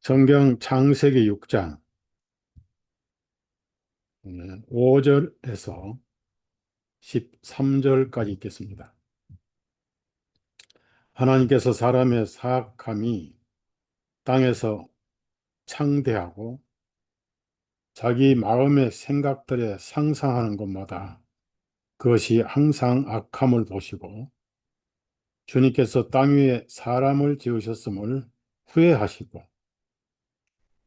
성경 창세기 6장 5절에서 13절까지 읽겠습니다. 하나님께서 사람의 사악함이 땅에서 창대하고 자기 마음의 생각들에 상상하는 것마다 그것이 항상 악함을 보시고 주님께서 땅 위에 사람을 지으셨음을 후회하시고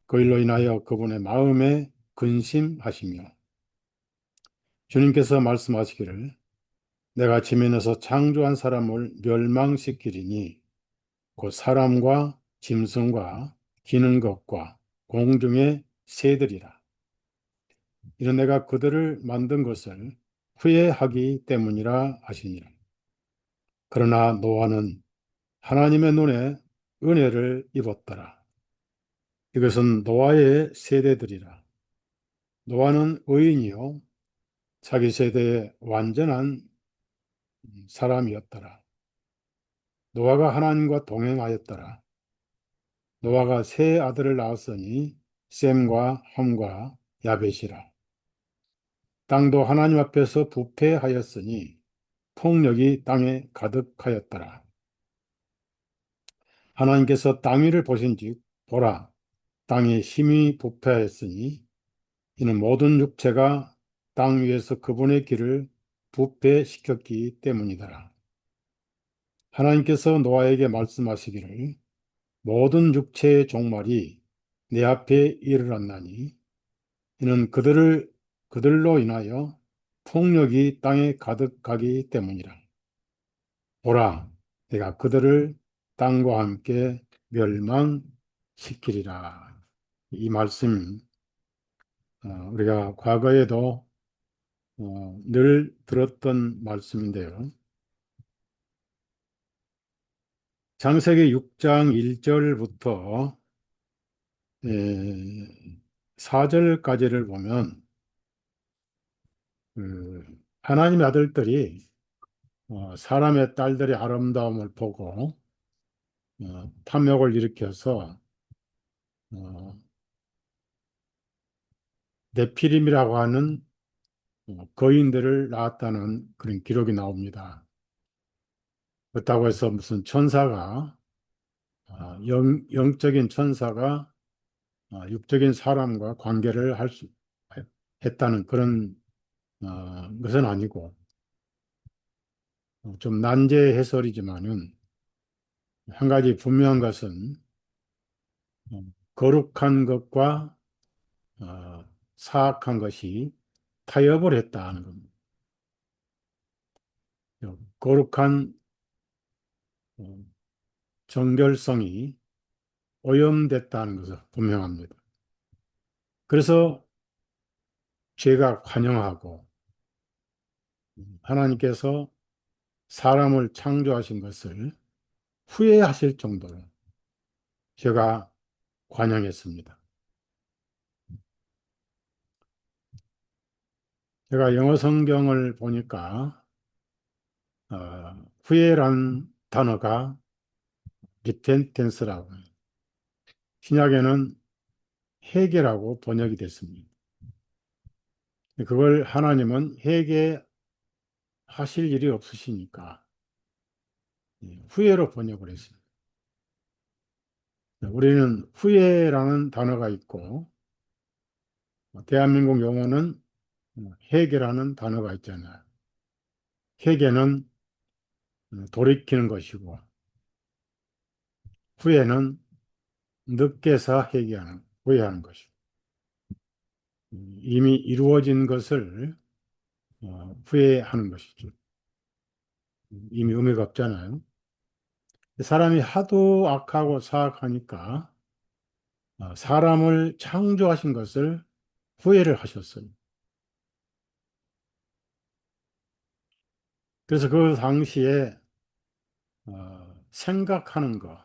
그 일로 인하여 그분의 마음에 근심하시며 주님께서 말씀하시기를 내가 지면에서 창조한 사람을 멸망시키리니 곧 사람과 짐승과 기는 것과 공중의 새들이라. 이런 내가 그들을 만든 것을 후회하기 때문이라 하시니라. 그러나 노아는 하나님의 눈에 은혜를 입었더라. 이것은 노아의 세대들이라. 노아는 의인이요 자기 세대의 완전한 사람이었더라. 노아가 하나님과 동행하였더라. 노아가 세 아들을 낳았으니 셈과 함과 야벳이라. 땅도 하나님 앞에서 부패하였으니 폭력이 땅에 가득하였더라. 하나님께서 땅 위를 보신즉 보라 땅이 심히 부패하였으니 이는 모든 육체가 땅 위에서 그분의 길을 부패시켰기 때문이더라. 하나님께서 노아에게 말씀하시기를 모든 육체의 종말이 내 앞에 이르렀나니 이는 그들로 인하여 폭력이 땅에 가득하기 때문이라. 보라, 내가 그들을 땅과 함께 멸망시키리라. 이 말씀 우리가 과거에도 늘 들었던 말씀인데요. 창세기 6장 1절부터 4절까지를 보면 하나님의 아들들이 사람의 딸들의 아름다움을 보고 탐욕을 일으켜서 어, 네피림이라고 하는 거인들을 낳았다는 그런 기록이 나옵니다. 그렇다고 해서 무슨 천사가 영적인 천사가 육적인 사람과 관계를 했다는 그런 것은 아니고 좀 난제 해설이지만은 한 가지 분명한 것은 거룩한 것과 사악한 것이 타협을 했다는 겁니다. 거룩한 어, 정결성이 오염됐다는 것을 분명합니다. 그래서 죄가 관영하고 하나님께서 사람을 창조하신 것을 후회하실 정도로 죄가 관영했습니다. 제가 영어 성경을 보니까 후회란 단어가 repentance라고 신약에는 회개라고 번역이 됐습니다. 그걸 하나님은 회개하실 일이 없으시니까 후회로 번역을 했습니다. 우리는 후회라는 단어가 있고 대한민국 용어는 회개라는 단어가 있잖아요. 회개는 돌이키는 것이고 후회는 늦게서 후회하는 것이고 이미 이루어진 것을 후회하는 것이죠. 이미 의미가 없잖아요. 사람이 하도 악하고 사악하니까 사람을 창조하신 것을 후회를 하셨어요. 그래서 그 당시에 생각하는 것,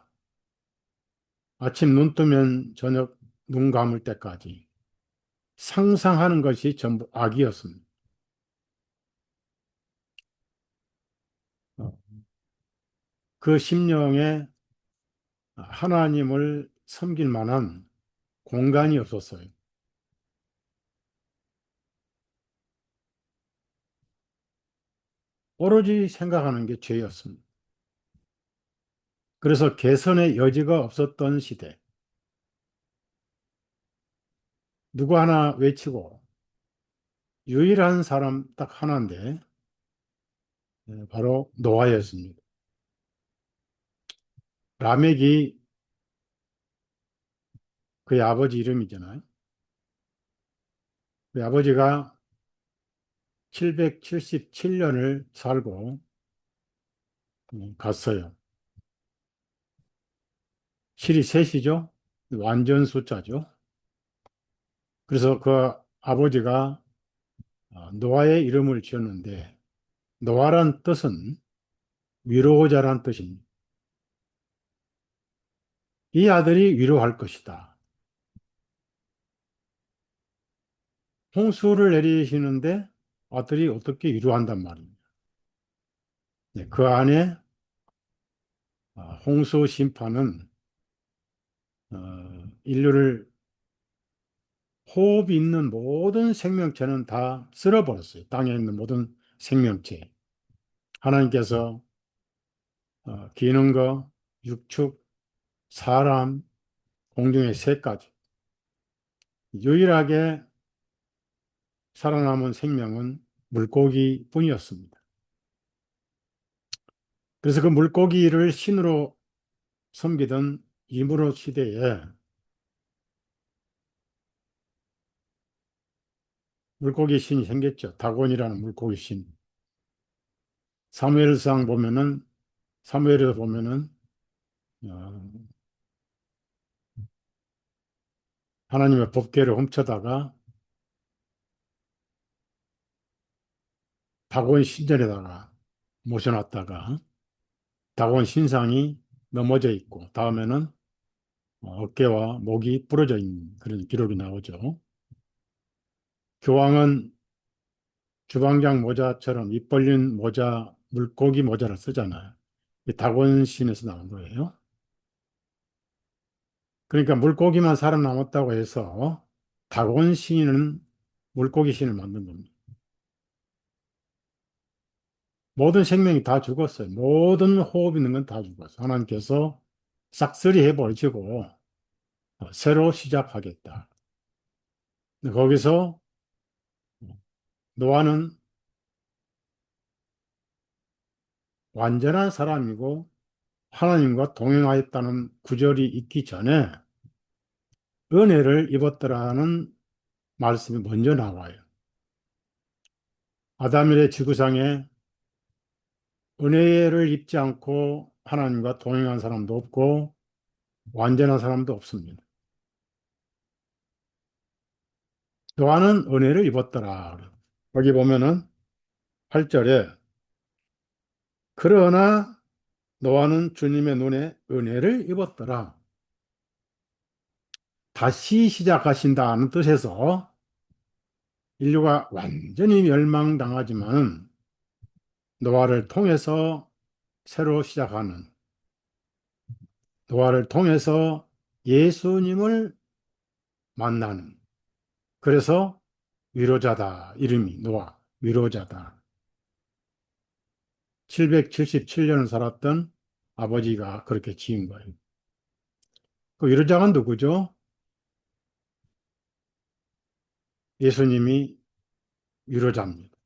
아침 눈 뜨면 저녁 눈 감을 때까지 상상하는 것이 전부 악이었습니다. 그 심령에 하나님을 섬길 만한 공간이 없었어요. 오로지 생각하는 게 죄였습니다. 그래서 개선의 여지가 없었던 시대. 누구 하나 외치고 유일한 사람 딱 하나인데 바로 노아였습니다. 라멕이 그의 아버지 이름이잖아요. 그의 아버지가 777년을 살고 갔어요. 7이 셋이죠. 완전 숫자죠. 그래서 그 아버지가 노아의 이름을 지었는데 노아란 뜻은 위로자란 뜻입니다. 이 아들이 위로할 것이다. 홍수를 내리시는데 아들이 어떻게 위로한단 말입니다. 네, 그 안에 홍수 심판은 인류를 호흡이 있는 모든 생명체는 다 쓸어버렸어요. 땅에 있는 모든 생명체. 하나님께서 기능과 육축, 사람, 공중의 새까지 유일하게 살아남은 생명은 물고기뿐이었습니다. 그래서 그 물고기를 신으로 섬기던 이무로 시대에 물고기 신이 생겼죠. 다곤이라는 물고기 신. 사무엘상 보면은 사무엘에서 보면은 어, 하나님의 법궤를 훔쳐다가 다곤 신전에다가 모셔놨다가 다곤 신상이 넘어져 있고 다음에는 어깨와 목이 부러져 있는 그런 기록이 나오죠. 교황은 주방장 모자처럼 입 벌린 모자, 물고기 모자를 쓰잖아요. 이 다곤 신에서 나온 거예요. 그러니까 물고기만 살아남았다고 해서 다곤 신은 물고기 신을 만든 겁니다. 모든 생명이 다 죽었어요. 모든 호흡 있는 건 다 죽었어요. 하나님께서 싹쓸이 해버리시고 새로 시작하겠다. 근데 거기서 노아는 완전한 사람이고 하나님과 동행하였다는 구절이 있기 전에 은혜를 입었더라는 말씀이 먼저 나와요. 아담일의 지구상에 은혜를 입지 않고 하나님과 동행한 사람도 없고 완전한 사람도 없습니다. 노아는 은혜를 입었더라. 거기 보면은 8절에 그러나 노아는 주님의 눈에 은혜를 입었더라. 다시 시작하신다는 뜻에서 인류가 완전히 멸망당하지만 노아를 통해서 새로 시작하는 노아를 통해서 예수님을 만나는 그래서 위로자다. 이름이 노아 위로자다. 777년을 살았던 아버지가 그렇게 지은 거예요. 그 위로자가 누구죠? 예수님이 위로자입니다.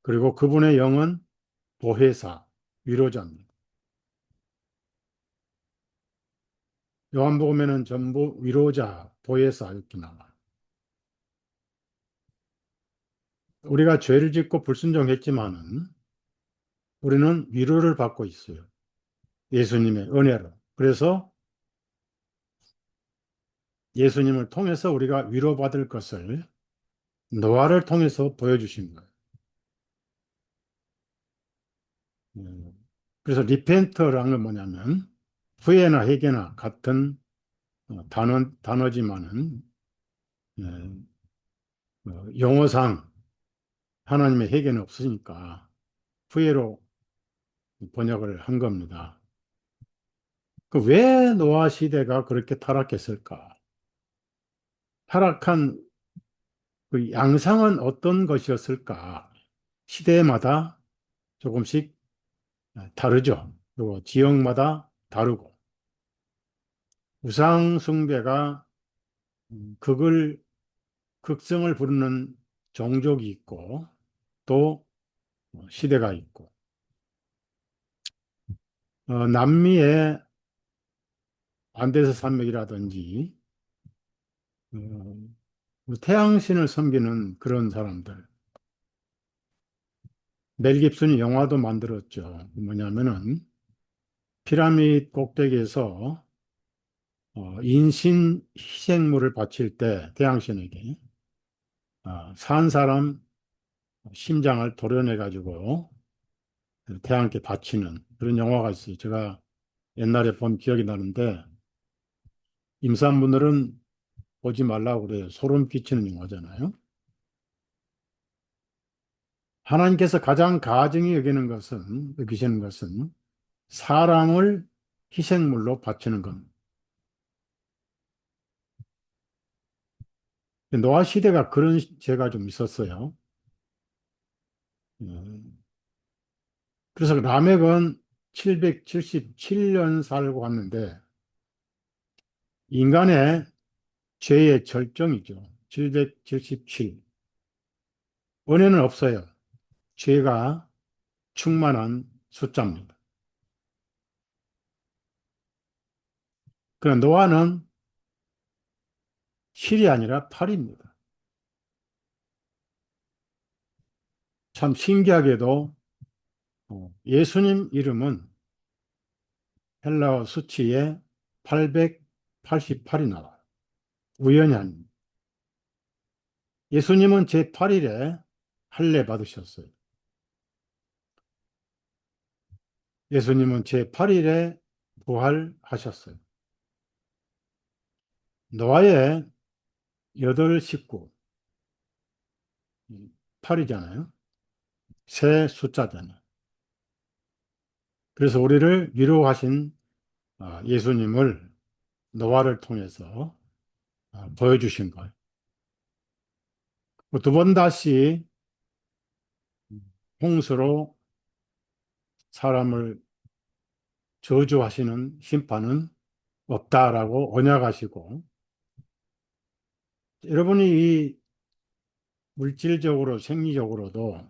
그리고 그분의 영은 보혜사, 위로자입니다. 요한복음에는 전부 위로자, 보혜사 이렇게 나와요. 우리가 죄를 짓고 불순종했지만은 우리는 위로를 받고 있어요. 예수님의 은혜로. 그래서 예수님을 통해서 우리가 위로받을 것을 노아를 통해서 보여주신 거예요. 그래서 리펜터라는 건 뭐냐면 후회나 회개나 같은 단어지만은 예, 영어상 하나님의 회개는 없으니까 후회로 번역을 한 겁니다. 그 왜 노아 시대가 그렇게 타락했을까? 타락한 그 양상은 어떤 것이었을까? 시대마다 조금씩 다르죠. 그리고 지역마다 다르고 우상 숭배가 극을 극성을 부르는 종족이 있고 또 시대가 있고 남미의 안데스 산맥이라든지 태양신을 섬기는 그런 사람들. 멜 깁슨이 영화도 만들었죠. 뭐냐면은 피라미드 꼭대기에서 인신 희생물을 바칠 때 태양신에게 산 사람 심장을 도려내 가지고 태양께 바치는 그런 영화가 있어요. 제가 옛날에 본 기억이 나는데 임산부들은 보지 말라고 그래요. 소름 끼치는 영화잖아요. 하나님께서 가장 가증히 여기시는 것은 사람을 희생물로 바치는 겁니다. 노아 시대가 그런 죄가 좀 있었어요. 음, 그래서 라멕은 777년 살고 왔는데 인간의 죄의 절정이죠. 777. 은혜는 없어요. 죄가 충만한 숫자입니다. 그러나 노아는 7이 아니라 8입니다. 참 신기하게도 예수님 이름은 헬라어 수치에 888이 나와요. 우연이 아닙니다. 예수님은 제8일에 할례 받으셨어요. 예수님은 제8일에 부활하셨어요. 노아의 여덟 식구, 8이잖아요. 세 숫자잖아요. 그래서 우리를 위로하신 예수님을 노아를 통해서 보여주신 거예요. 두 번 다시 홍수로 사람을 저주하시는 심판은 없다라고 언약하시고 여러분이 이 물질적으로 생리적으로도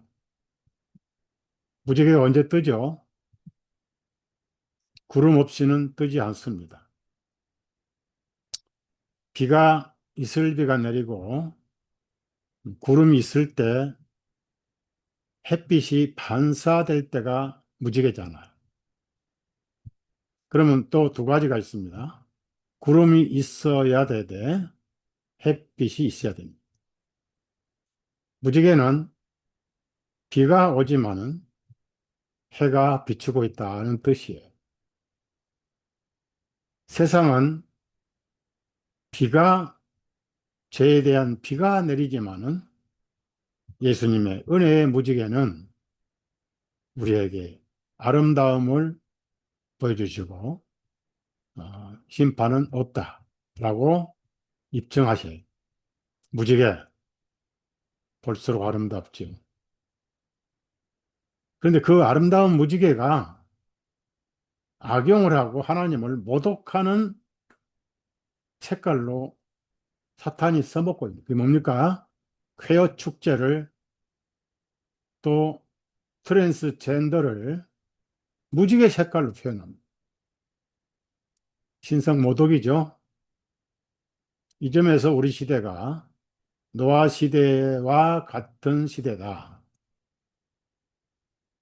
무지개가 언제 뜨죠? 구름 없이는 뜨지 않습니다. 비가 이슬비가 내리고 구름이 있을 때 햇빛이 반사될 때가 무지개잖아요. 그러면 또 두 가지가 있습니다. 구름이 있어야 되되 햇빛이 있어야 됩니다. 무지개는 비가 오지만은 해가 비추고 있다는 뜻이에요. 세상은 비가 죄에 대한 비가 내리지만은 예수님의 은혜의 무지개는 우리에게 아름다움을 보여주시고 심판은 없다라고 입증하셔요. 무지개 볼수록 아름답죠. 그런데 그 아름다운 무지개가 악용을 하고 하나님을 모독하는 색깔로 사탄이 써먹고 있는 그게 뭡니까? 퀘어 축제를 또 트랜스젠더를 무지개 색깔로 표현합니다. 신성 모독이죠. 이 점에서 우리 시대가 노아 시대와 같은 시대다.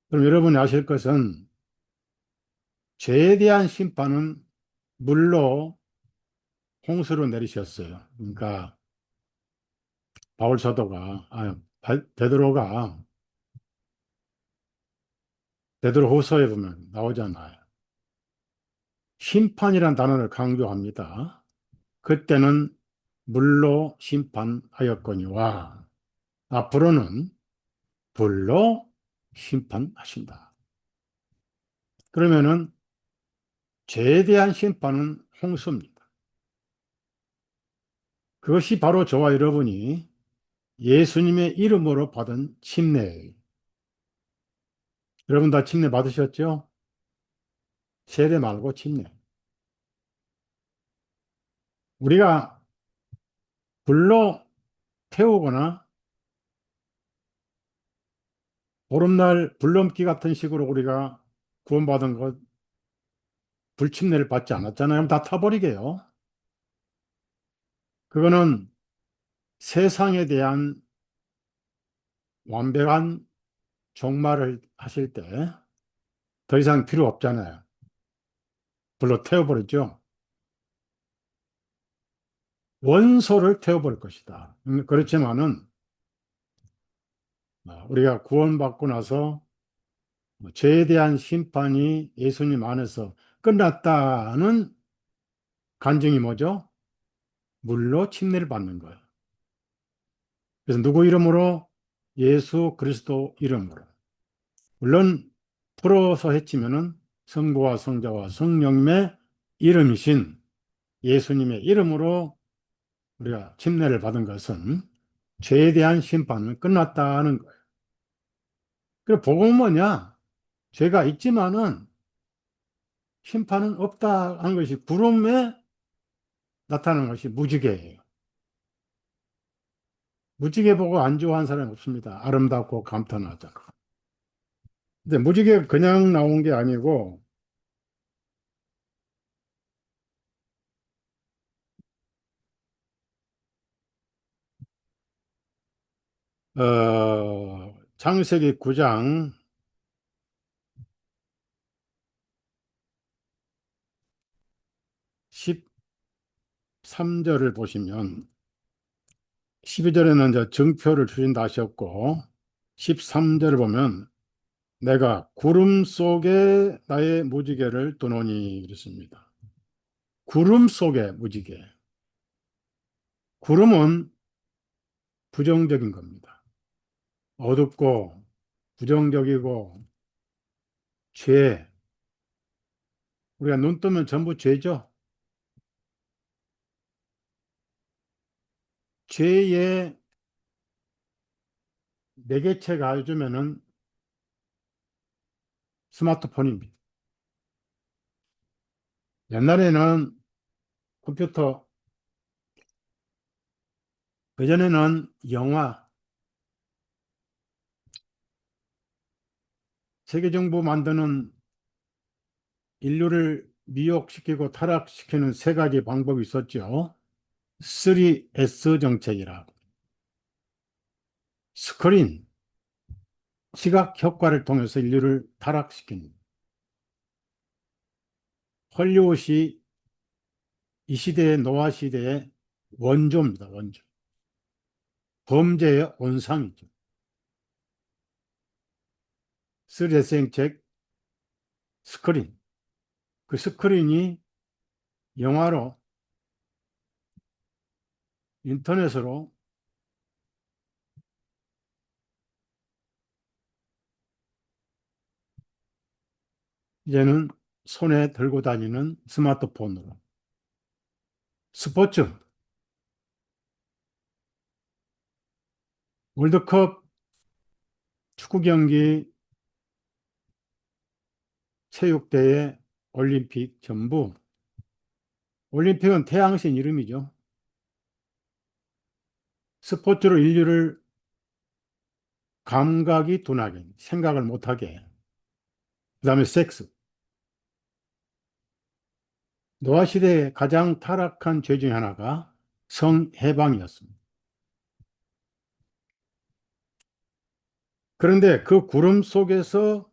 그럼 여러분이 아실 것은 죄에 대한 심판은 물로 홍수로 내리셨어요. 그러니까 바울 사도가 베드로가 베드로 후서에 보면 나오잖아요. 심판이란 단어를 강조합니다. 그때는 물로 심판하였거니와 앞으로는 불로 심판하신다. 그러면은 죄에 대한 심판은 홍수입니다. 그것이 바로 저와 여러분이 예수님의 이름으로 받은 침례예요. 여러분 다 침례 받으셨죠? 세례 말고 침례. 우리가 불로 태우거나 보름날 불넘기 같은 식으로 우리가 구원받은 것, 불침례를 받지 않았잖아요. 다 타버리게요. 그거는 세상에 대한 완벽한 종말을 하실 때 더 이상 필요 없잖아요. 불로 태워버렸죠. 원소를 태워버릴 것이다. 그렇지만은 우리가 구원받고 나서 죄에 대한 심판이 예수님 안에서 끝났다는 간증이 뭐죠? 물로 침례를 받는 거예요. 그래서 누구 이름으로? 예수 그리스도 이름으로. 물론 풀어서 해치면은 성부와 성자와 성령님의 이름이신 예수님의 이름으로 우리가 침례를 받은 것은 죄에 대한 심판은 끝났다는 거예요. 그리고 복음은 뭐냐? 죄가 있지만은 심판은 없다 하는 것이 구름에 나타나는 것이 무지개예요. 무지개 보고 안 좋아하는 사람이 없습니다. 아름답고 감탄하잖아. 근데 무지개가 그냥 나온 게 아니고 창세기 9장 13절을 보시면 12절에는 이제 증표를 주신다 하셨고 13절을 보면 내가 구름 속에 나의 무지개를 두노니 그랬습니다. 구름 속에 무지개. 구름은 부정적인 겁니다. 어둡고 부정적이고 죄. 우리가 눈 뜨면 전부 죄죠. 죄의 매개체가 요즘에는 스마트폰입니다. 옛날에는 컴퓨터, 그전에는 영화, 세계정부 만드는 인류를 미혹시키고 타락시키는 세 가지 방법이 있었죠. 3S 정책이라. 스크린, 시각 효과를 통해서 인류를 타락시키는. 헐리우드이 이 시대의 노아 시대의 원조입니다. 원조. 범죄의 온상이죠. 3S 정책, 스크린. 그 스크린이 영화로, 인터넷으로 이제는 손에 들고 다니는 스마트폰으로. 스포츠, 월드컵 축구 경기, 체육대회, 올림픽 전부. 올림픽은 태양신 이름이죠. 스포츠로 인류를 감각이 둔하게, 생각을 못하게. 그 다음에 섹스. 노아 시대의 가장 타락한 죄 중에 하나가 성해방이었습니다. 그런데 그 구름 속에서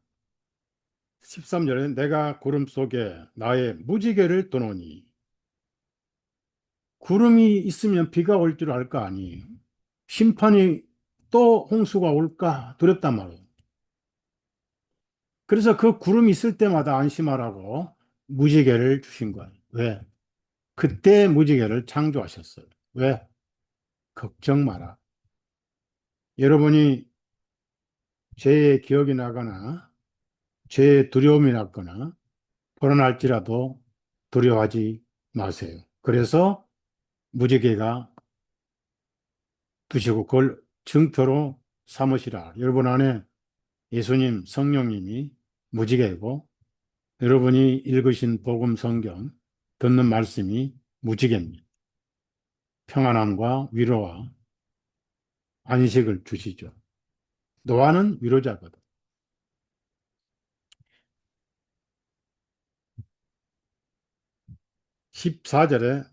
13절에 내가 구름 속에 나의 무지개를 두노니, 구름이 있으면 비가 올 줄 알 거 아니에요. 심판이 또 홍수가 올까 두렵단 말이에요. 그래서 그 구름이 있을 때마다 안심하라고 무지개를 주신 거예요. 왜? 그때 무지개를 창조하셨어요. 왜? 걱정 마라. 여러분이 죄의 기억이 나거나 죄의 두려움이 났거나 불안할지라도 두려워하지 마세요. 그래서 무지개가 두시고 그걸 증표로 삼으시라. 여러분 안에 예수님, 성령님이 무지개고 여러분이 읽으신 복음 성경, 듣는 말씀이 무지개입니다. 평안함과 위로와 안식을 주시죠. 노아는 위로자거든. 14절에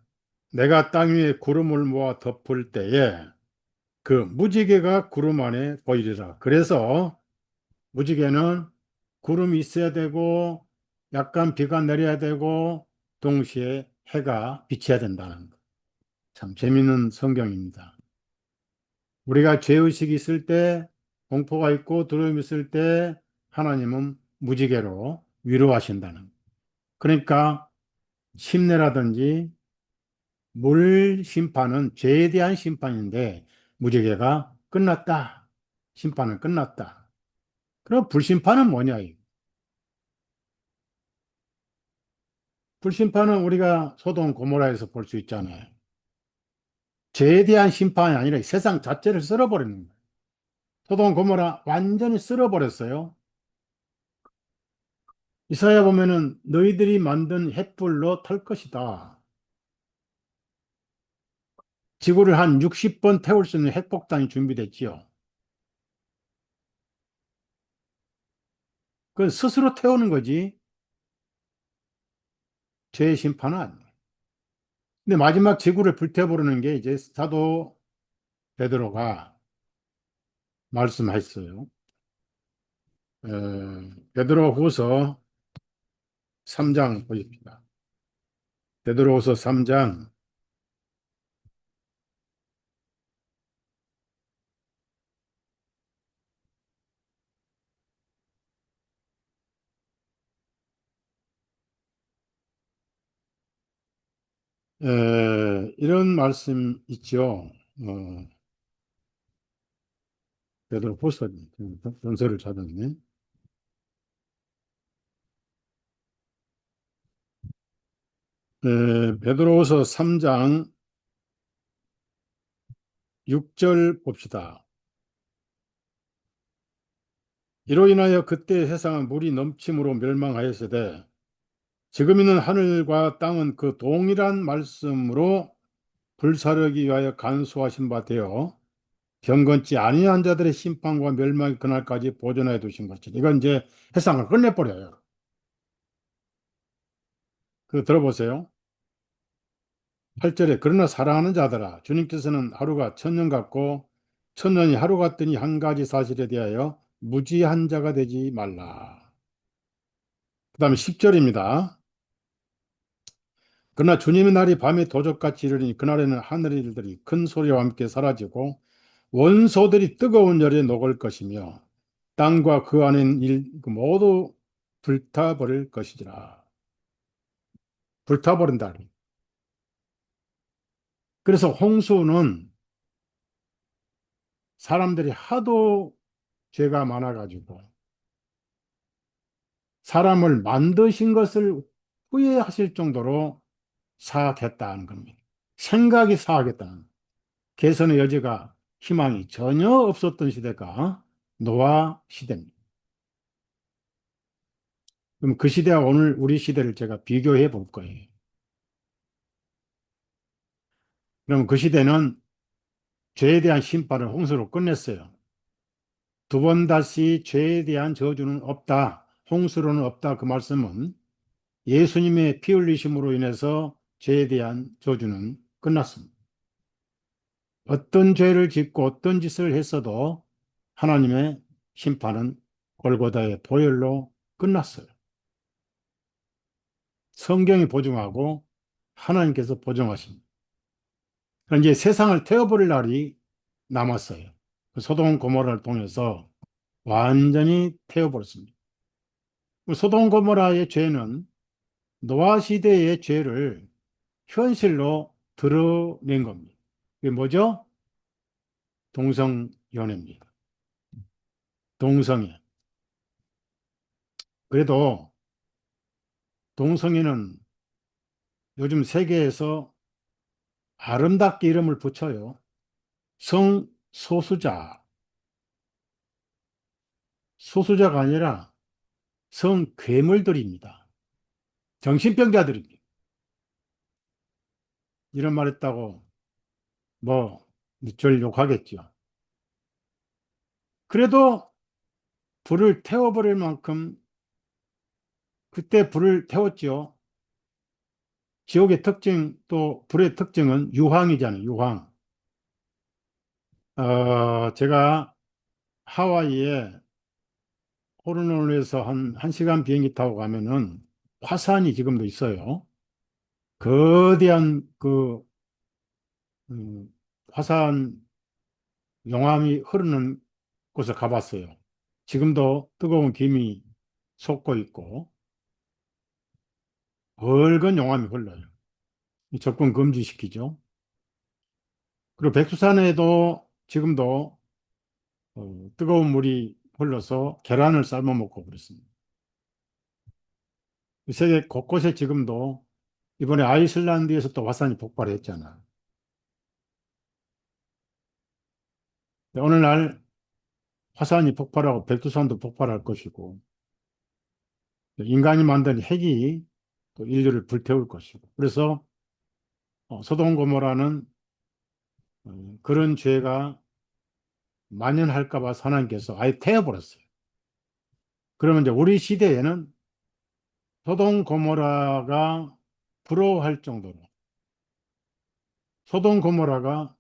내가 땅 위에 구름을 모아 덮을 때에 그 무지개가 구름 안에 보이리라. 그래서 무지개는 구름이 있어야 되고 약간 비가 내려야 되고 동시에 해가 비쳐야 된다는 것. 참 재밌는 성경입니다. 우리가 죄의식이 있을 때 공포가 있고 두려움이 있을 때 하나님은 무지개로 위로하신다는 것. 그러니까 심내라든지 물 심판은 죄에 대한 심판인데 무지개가 끝났다. 심판은 끝났다. 그럼 불심판은 뭐냐? 불심판은 우리가 소돔 고모라에서 볼 수 있잖아요. 죄에 대한 심판이 아니라 세상 자체를 쓸어버리는 거예요. 소돔 고모라 완전히 쓸어버렸어요. 이사야 보면은 너희들이 만든 횃불로 탈 것이다. 지구를 한 60번 태울 수 있는 핵폭탄이 준비됐지요. 그 스스로 태우는 거지 죄의 심판은 아니에요. 근데 마지막 지구를 불태워버리는 게 이제 사도 베드로가 말씀했어요. 베드로후서 3장 보십시다. 베드로후서 3장 이런 말씀 있죠. 베드로후서 전서를 찾았네. 베드로후서 3장 6절 봅시다. 이로 인하여 그때 세상은 물이 넘침으로 멸망하였으되 지금 있는 하늘과 땅은 그 동일한 말씀으로 불사르기 위하여 간수하신 바 되어 경건치 아니한 자들의 심판과 멸망의 그날까지 보존하여 두신 것이죠. 이건 이제 세상을 끝내버려요. 그 들어보세요. 8절에 그러나 사랑하는 자들아 주님께서는 하루가 천년 같고 천년이 하루 같더니 한 가지 사실에 대하여 무지한 자가 되지 말라. 그 다음에 10절입니다. 그러나 주님의 날이 밤에 도적같이 이르니 그날에는 하늘의 일들이 큰 소리와 함께 사라지고 원소들이 뜨거운 열에 녹을 것이며 땅과 그 안에 있는 일 모두 불타버릴 것이지라. 불타버린다. 그래서 홍수는 사람들이 하도 죄가 많아가지고 사람을 만드신 것을 후회하실 정도로 사악했다는 겁니다. 생각이 사악했다는 겁니다. 개선의 여지가 희망이 전혀 없었던 시대가 노아 시대입니다. 그럼 그 시대와 오늘 우리 시대를 제가 비교해 볼 거예요. 그럼 그 시대는 죄에 대한 심판을 홍수로 끝냈어요. 두 번 다시 죄에 대한 저주는 없다. 홍수로는 없다. 그 말씀은 예수님의 피 흘리심으로 인해서 죄에 대한 저주는 끝났습니다. 어떤 죄를 짓고 어떤 짓을 했어도 하나님의 심판은 골고다의 보혈로 끝났어요. 성경이 보증하고 하나님께서 보증하십니다. 이제 세상을 태워버릴 날이 남았어요. 소돔 고모라를 통해서 완전히 태워버렸습니다. 소돔 고모라의 죄는 노아 시대의 죄를 현실로 드러낸 겁니다. 이게 뭐죠? 동성연애입니다. 동성애. 그래도 동성애는 요즘 세계에서 아름답게 이름을 붙여요. 성소수자. 소수자가 아니라 성괴물들입니다. 정신병자들입니다. 이런 말 했다고 뭐 절 욕하겠죠. 그래도 불을 태워버릴 만큼 그때 불을 태웠죠. 지옥의 특징, 또 불의 특징은 유황이잖아요. 유황. 제가 하와이에 호놀룰루에서 한 1시간 비행기 타고 가면은 화산이 지금도 있어요. 거대한 음, 화산 용암이 흐르는 곳을 가봤어요. 지금도 뜨거운 김이 솟고 있고 붉은 용암이 흘러요. 접근 금지시키죠. 그리고 백두산에도 지금도 뜨거운 물이 흘러서 계란을 삶아 먹고 그랬습니다. 세계 곳곳에 지금도 이번에 아이슬란드에서 또 화산이 폭발했잖아. 오늘날 화산이 폭발하고 백두산도 폭발할 것이고 인간이 만든 핵이 또 인류를 불태울 것이고 그래서 소돔 고모라는 그런 죄가 만연할까 봐 하나님께서 아예 태워버렸어요. 그러면 이제 우리 시대에는 소돔 고모라가 부러워할 정도로 소돔 고모라가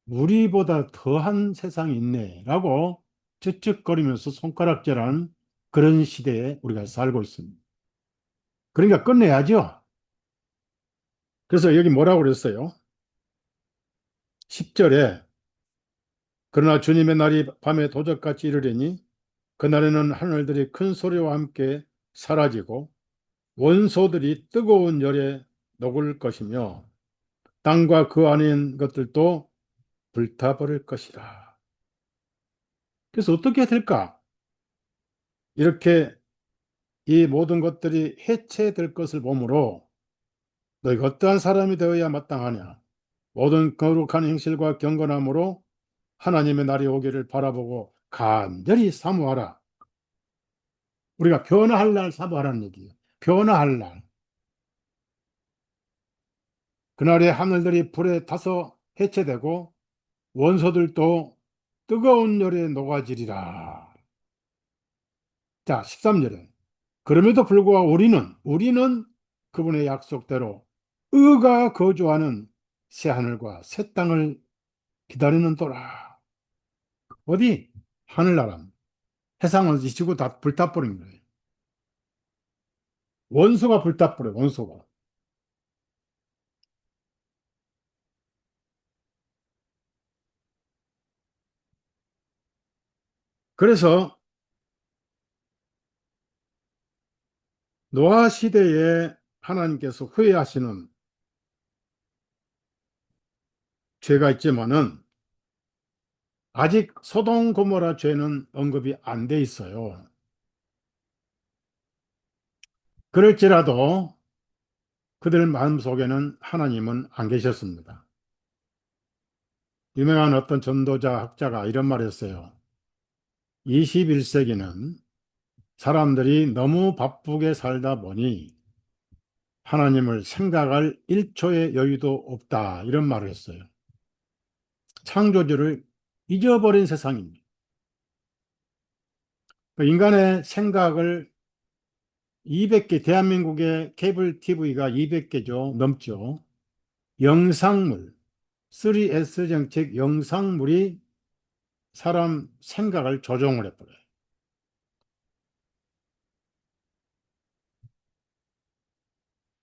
우리보다 더한 세상이 있네라고 쯧쯧거리면서 손가락질하는 그런 시대에 우리가 살고 있습니다. 그러니까 끝내야죠. 그래서 여기 뭐라고 그랬어요? 10절에 그러나 주님의 날이 밤에 도적같이 이르리니 그날에는 하늘들이 큰 소리와 함께 사라지고 원소들이 뜨거운 열에 녹을 것이며 땅과 그 안에 있는 것들도 불타버릴 것이라. 그래서 어떻게 될까? 이렇게 이 모든 것들이 해체될 것을 보므로 너희가 어떠한 사람이 되어야 마땅하냐? 모든 거룩한 행실과 경건함으로 하나님의 날이 오기를 바라보고 간절히 사모하라. 우리가 변화할 날 사모하라는 얘기예요. 변화할 날. 그날에 하늘들이 불에 타서 해체되고 원소들도 뜨거운 열에 녹아지리라. 자, 13절에 그럼에도 불구하고 우리는 그분의 약속대로 의가 거주하는 새 하늘과 새 땅을 기다리는도라. 어디? 하늘나라. 세상은 이 지구 다 불타버린 거예요. 원소가 불타버려, 원소가. 그래서 노아 시대에 하나님께서 후회하시는 죄가 있지만은 아직 소돔 고모라 죄는 언급이 안 돼 있어요. 그럴지라도 그들 마음속에는 하나님은 안 계셨습니다. 유명한 어떤 전도자 학자가 이런 말을 했어요. 21세기는 사람들이 너무 바쁘게 살다 보니 하나님을 생각할 1초의 여유도 없다. 이런 말을 했어요. 창조주를 잊어버린 세상입니다. 그 인간의 생각을 200개, 대한민국의 케이블 TV가 200개죠. 넘죠. 영상물, 3S 정책 영상물이 사람 생각을 조종을 해버려요.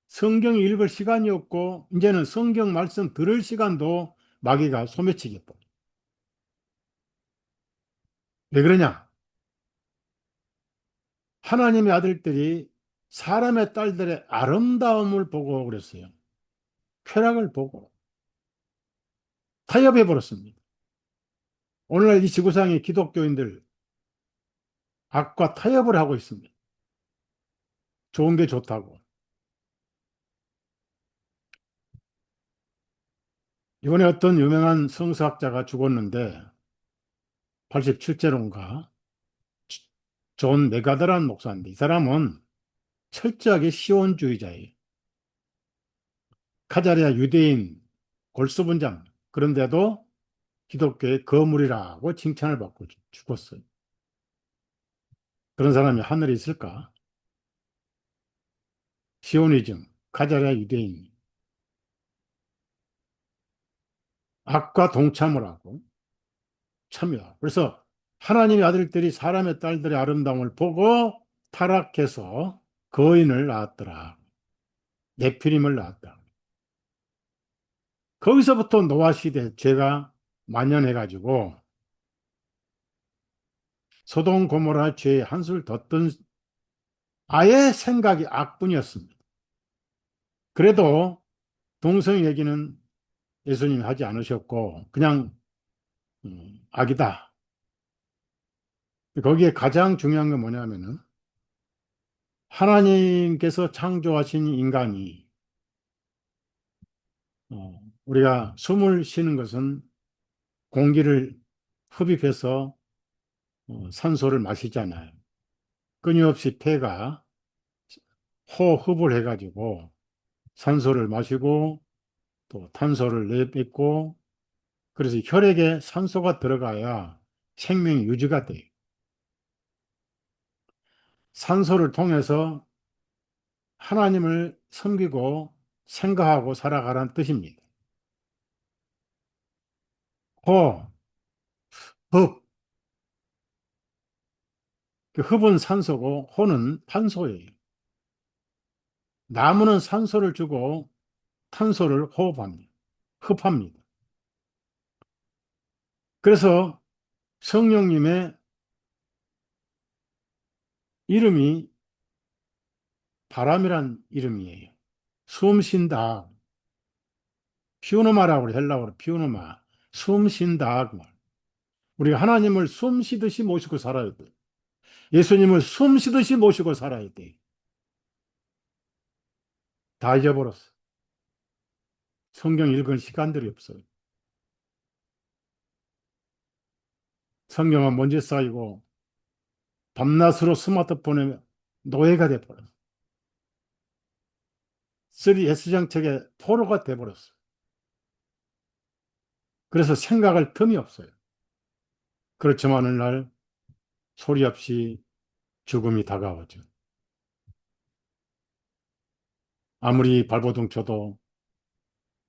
성경 읽을 시간이 없고, 이제는 성경 말씀 들을 시간도 마귀가 소매치게 버려요. 왜 그러냐? 하나님의 아들들이 사람의 딸들의 아름다움을 보고 그랬어요. 쾌락을 보고 타협해 버렸습니다. 오늘날 이 지구상의 기독교인들 악과 타협을 하고 있습니다. 좋은 게 좋다고. 이번에 어떤 유명한 성서학자가 죽었는데 87세론가 존 메가더란 목사인데 이 사람은 철저하게 시온주의자예요. 카자리아 유대인 골수분장 그런데도 기독교의 거물이라고 칭찬을 받고 죽었어요. 그런 사람이 하늘에 있을까? 시오니즘, 카자리아 유대인, 악과 동참을 하고 참여. 그래서 하나님의 아들들이 사람의 딸들의 아름다움을 보고 타락해서 거인을 낳았더라. 네피림을 낳았다. 거기서부터 노아 시대 죄가 만연해가지고 소돔 고모라 죄에 한술 더 뜬 아예 생각이 악뿐이었습니다. 그래도 동성 얘기는 예수님이 하지 않으셨고 그냥 악이다. 거기에 가장 중요한 건 뭐냐면은 하나님께서 창조하신 인간이 우리가 숨을 쉬는 것은 공기를 흡입해서 산소를 마시잖아요. 끊임없이 폐가 호흡을 해가지고 산소를 마시고 또 탄소를 내뱉고 그래서 혈액에 산소가 들어가야 생명이 유지가 돼요. 산소를 통해서 하나님을 섬기고 생각하고 살아가라는 뜻입니다. 호, 흡, 그 흡은 산소고 호는 탄소예요. 나무는 산소를 주고 탄소를 호흡합니다. 흡합니다. 그래서 성령님의 이름이 바람이란 이름이에요. 숨 쉰다. 피우노마라고 그래, 헬라어로 피우노마. 숨 쉰다. 그 말. 우리가 하나님을 숨 쉬듯이 모시고 살아야 돼. 예수님을 숨 쉬듯이 모시고 살아야 돼. 다 잊어버렸어. 성경 읽은 시간들이 없어요. 성경은 먼지 쌓이고 밤낮으로 스마트폰에 노예가 돼버렸어. 3S 정책의 포로가 돼버렸어. 그래서 생각할 틈이 없어요. 그렇지만 어느 날 소리 없이 죽음이 다가오죠. 아무리 발버둥 쳐도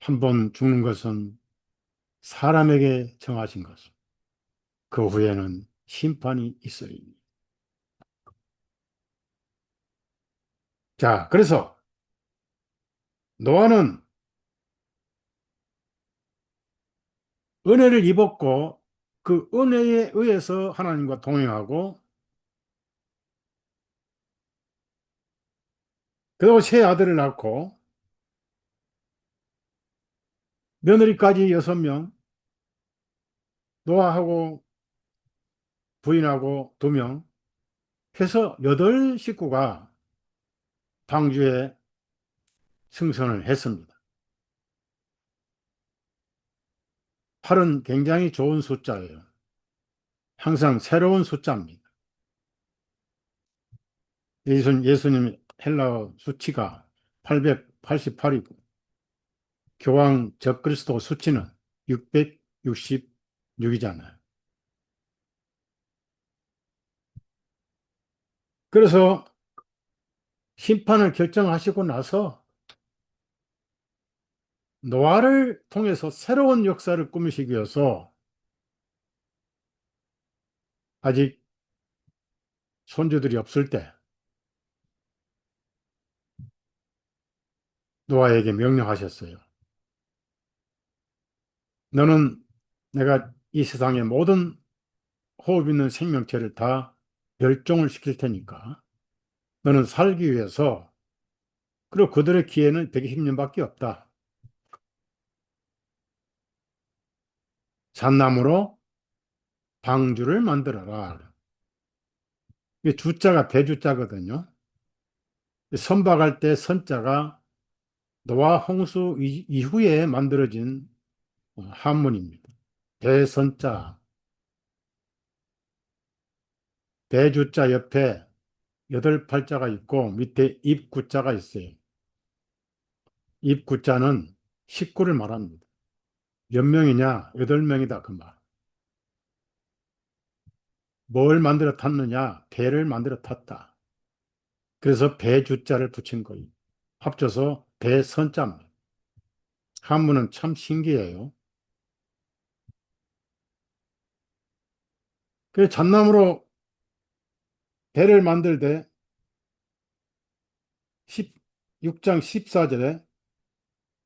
한 번 죽는 것은 사람에게 정하신 것을. 그 후에는 심판이 있어요. 자, 그래서 노아는 은혜를 입었고 그 은혜에 의해서 하나님과 동행하고 그리고 세 아들을 낳고 며느리까지 6명, 노아하고 부인하고 2명 해서 8식구가 방주에 승선을 했습니다. 8은 굉장히 좋은 숫자예요. 항상 새로운 숫자입니다. 예수님 헬라어 수치가 888이고 교황 적그리스도 수치는 666이잖아요. 그래서 심판을 결정하시고 나서 노아를 통해서 새로운 역사를 꾸미시기 위해서 아직 손주들이 없을 때 노아에게 명령하셨어요. 너는 내가 이 세상의 모든 호흡 있는 생명체를 다 멸종을 시킬 테니까 너는 살기 위해서 그리고 그들의 기회는 120년밖에 없다. 잣나무로 방주를 만들어라. 이 주자가 대주자거든요. 선박할 때 선자가 노아 홍수 이후에 만들어진 한문입니다. 대선자, 대주자 옆에 여덟 팔자가 있고 밑에 입구자가 있어요. 입구자는 식구를 말합니다. 몇 명이냐? 여덟 명이다 그 말. 뭘 만들어 탔느냐? 배를 만들어 탔다. 그래서 배주자를 붙인 거예요. 합쳐서 대선자입니다. 한문은 참 신기해요. 그 잣나무로 배를 만들되 16장 14절에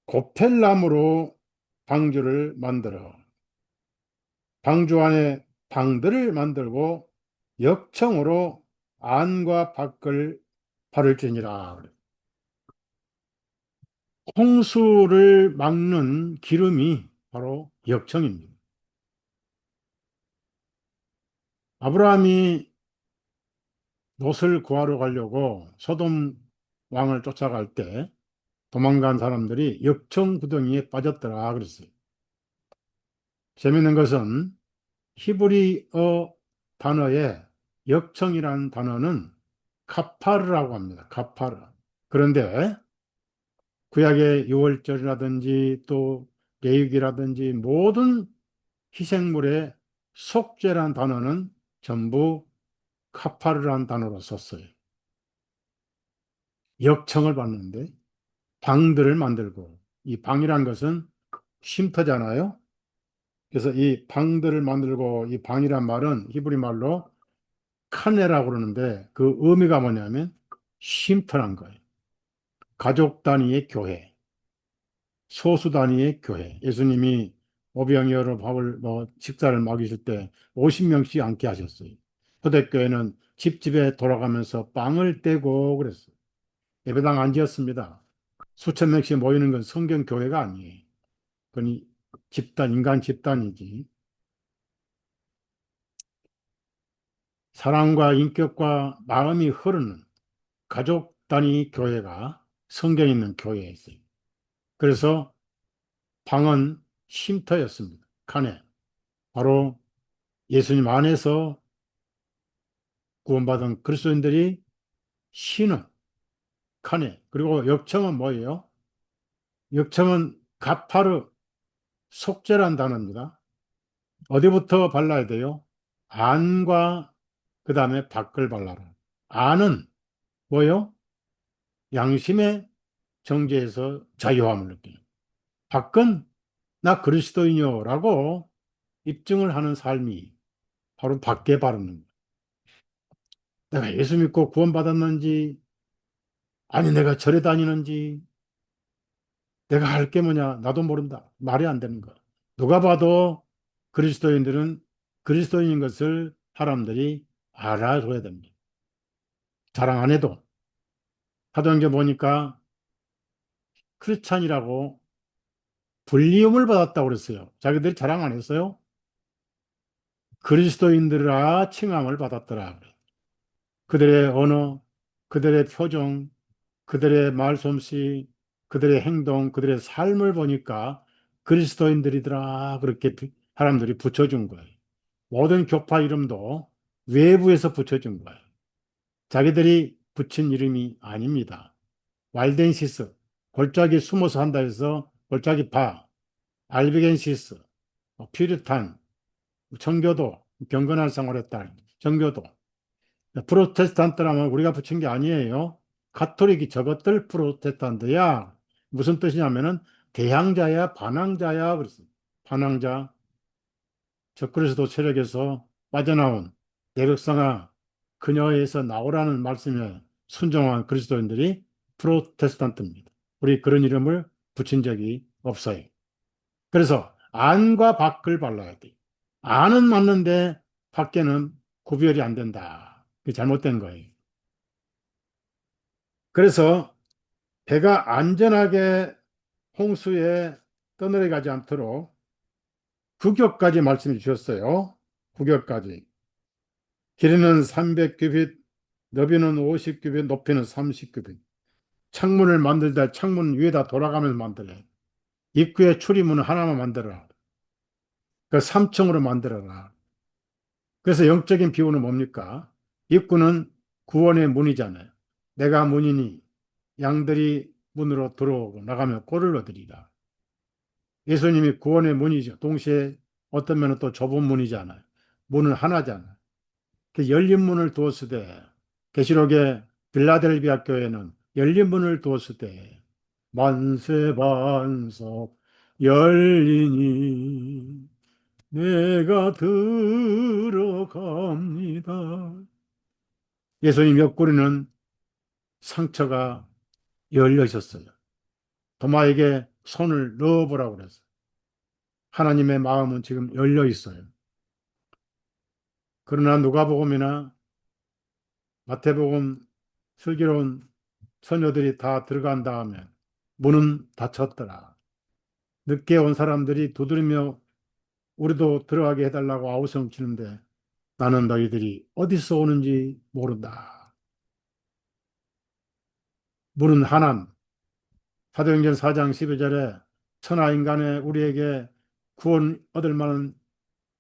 고펠나무로 방주를 만들어 방주 안에 방들을 만들고 역청으로 안과 밖을 바를지니라. 홍수를 막는 기름이 바로 역청입니다. 아브라함이 롯을 구하러 가려고 소돔 왕을 쫓아갈 때 도망간 사람들이 역청 구덩이에 빠졌더라 그랬어요. 재밌는 것은 히브리어 단어에 역청이라는 단어는 카파르라고 합니다. 카파르. 그런데 구약의 유월절이라든지 또 레위기라든지 모든 희생물의 속죄란 단어는 전부 카파르란 단어로 썼어요. 역청을 받는데 방들을 만들고 이 방이란 것은 쉼터잖아요. 그래서 이 방들을 만들고 이 방이란 말은 히브리 말로 카네라고 그러는데 그 의미가 뭐냐면 쉼터란 거예요. 가족 단위의 교회, 소수 단위의 교회. 예수님이 오병이어로 밥을 식사를 먹이실 때 50명씩 앉게 하셨어요. 초대교회는 집집에 돌아가면서 빵을 떼고 그랬어요. 예배당 안 지었습니다. 수천 명씩 모이는 건 성경 교회가 아니에요. 그건 집단, 인간 집단이지. 사랑과 인격과 마음이 흐르는 가족 단위 교회가 성경 있는 교회에 있어요. 그래서 방은 쉼터였습니다. 칸에. 바로 예수님 안에서 구원받은 그리스도인들이 쉬는 칸에. 그리고 역청은 뭐예요? 역청은 가파르, 속죄란 단어입니다. 어디부터 발라야 돼요? 안과 그 다음에 밖을 발라라. 안은 뭐요? 양심의 정죄에서 자유함을 느끼는. 밖은 나 그리스도인이요라고 입증을 하는 삶이 바로 밖에 바르는 거예요. 내가 예수 믿고 구원받았는지, 아니 내가 절에 다니는지, 내가 할 게 뭐냐, 나도 모른다. 말이 안 되는 거야. 누가 봐도 그리스도인들은 그리스도인인 것을 사람들이 알아줘야 됩니다. 자랑 안 해도. 사도행전 보니까 크리스찬이라고 불리움을 받았다고 그랬어요. 자기들이 자랑 안 했어요? 그리스도인들아 칭함을 받았더라. 그들의 언어, 그들의 표정, 그들의 말솜씨, 그들의 행동, 그들의 삶을 보니까 그리스도인들이더라. 그렇게 사람들이 붙여준 거예요. 모든 교파 이름도 외부에서 붙여준 거예요. 자기들이 붙인 이름이 아닙니다. 왈덴시스, 골짜기 숨어서 한다 해서 골짜기 파, 알비겐시스, 퓨리탄, 청교도, 경건한 생활했다. 청교도. 프로테스탄트라면 우리가 붙인 게 아니에요. 가톨릭이 저것들 프로테스탄트야. 무슨 뜻이냐면은 대항자야, 반항자야. 그랬어요. 반항자. 적그리스도 세력에서 빠져나온 내 백성아, 그녀에서 나오라는 말씀에 순종한 그리스도인들이 프로테스탄트입니다. 우리 그런 이름을 붙인 적이 없어요. 그래서 안과 밖을 발라야 돼. 안은 맞는데 밖에는 구별이 안 된다. 그게 잘못된 거예요. 그래서 배가 안전하게 홍수에 떠내려가지 않도록 구격까지 말씀해 주셨어요. 구격까지. 길이는 300규빗, 너비는 50규빗, 높이는 30규빗. 창문을 만들다 창문 위에다 돌아가면서 만들어요. 입구에 출입문을 하나만 만들어라. 그 3층으로 만들어라. 그래서 영적인 비유는 뭡니까? 입구는 구원의 문이잖아요. 내가 문이니 양들이 문으로 들어오고 나가면 꼴을 얻으리라. 예수님이 구원의 문이죠. 동시에 어떤 면은 또 좁은 문이잖아요. 문은 하나잖아요. 그 열린 문을 두었으되 계시록의 빌라델비아 교회는 열린 문을 두었으되 만세 반석 열리니 내가 들어갑니다. 예수님 옆구리는 상처가 열려 있었어요. 도마에게 손을 넣어보라고 그랬어요. 하나님의 마음은 지금 열려 있어요. 그러나 누가복음이나 마태복음 슬기로운 처녀들이 다 들어간 다음에 문은 닫혔더라. 늦게 온 사람들이 두드리며 우리도 들어가게 해달라고 아우성 치는데 나는 너희들이 어디서 오는지 모른다. 문은 하나님. 사도행전 4장 12절에 천하 인간에 우리에게 구원 얻을 만한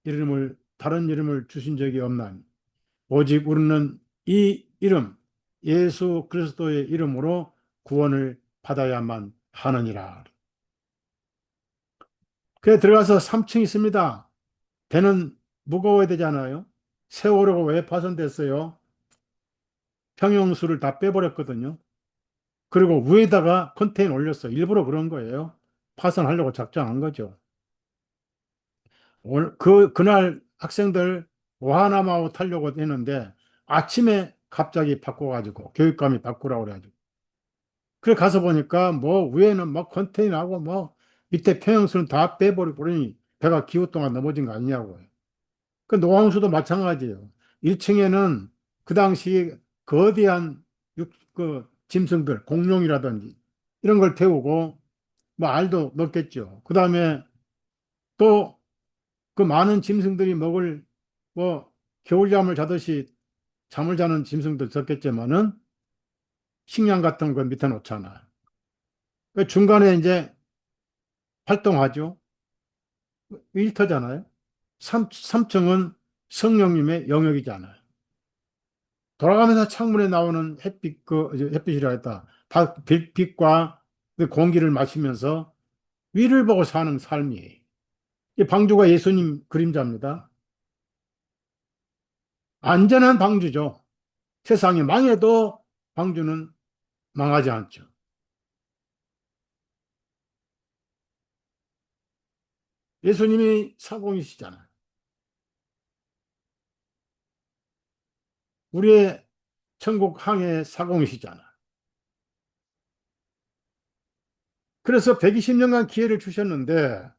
이름을 다른 이름을 주신 적이 없나니 오직 우리는 이 이름 예수 그리스도의 이름으로 구원을 받아야만 하느니라. 그래 들어가서 3층 있습니다. 배는 무거워야 되잖아요. 세월호가 왜 파손됐어요? 평형수를 다 빼버렸거든요. 그리고 위에다가 컨테이너 올렸어요. 일부러 그런 거예요. 파손하려고 작정한 거죠. 그날 학생들 오하나마우 타려고 했는데 아침에 갑자기 바꿔가지고 교육감이 바꾸라고 그래가지고 그래 가서 보니까 뭐 위에는 막 컨테이너하고 뭐 밑에 평형수는 다 빼버리고 그러니 배가 기호 동안 넘어진 거 아니냐고요. 그 노항수도 마찬가지예요. 1층에는 그 당시 거대한 그 짐승들, 공룡이라든지 이런 걸 태우고 뭐 알도 넣겠죠. 그 다음에 또 그 많은 짐승들이 먹을 뭐 겨울잠을 자듯이 잠을 자는 짐승도 있었겠지만은 식량 같은 거 밑에 놓잖아요. 그 중간에 이제 활동하죠. 일터잖아요. 3층은 성령님의 영역이잖아요. 돌아가면서 창문에 나오는 햇빛, 햇빛이라 했다. 빛과 그 공기를 마시면서 위를 보고 사는 삶이에요. 이 방주가 예수님 그림자입니다. 안전한 방주죠. 세상이 망해도 방주는 망하지 않죠. 예수님이 사공이시잖아요. 우리의 천국 항해 사공이시잖아요. 그래서 120년간 기회를 주셨는데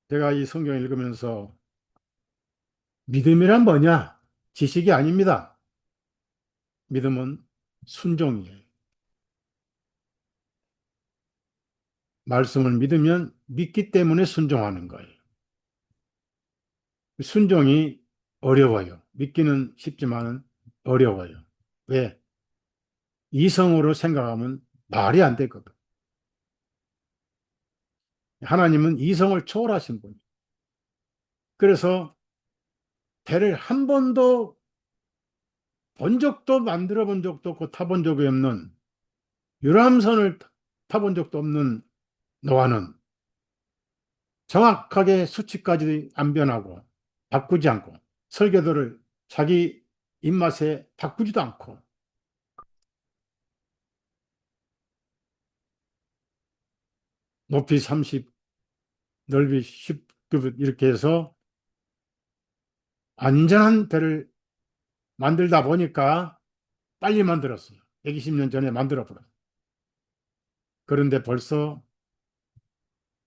제가 이 성경을 읽으면서 믿음이란 뭐냐? 지식이 아닙니다. 믿음은 순종이에요. 말씀을 믿으면 믿기 때문에 순종하는 거예요. 순종이 어려워요. 믿기는 쉽지만 어려워요. 왜? 이성으로 생각하면 말이 안 되거든. 하나님은 이성을 초월하신 분이에요. 그래서 배를 한 번도 본 적도 만들어 본 적도 없고 타본 적이 없는 유람선을 타본 적도 없는 노아는 정확하게 수치까지 안 변하고 바꾸지 않고 설계도를 자기 입맛에 바꾸지도 않고 높이 30, 넓이 10규빗 이렇게 해서 안전한 배를 만들다 보니까 빨리 만들었어요. 120년 전에 만들어 버렸어요. 그런데 벌써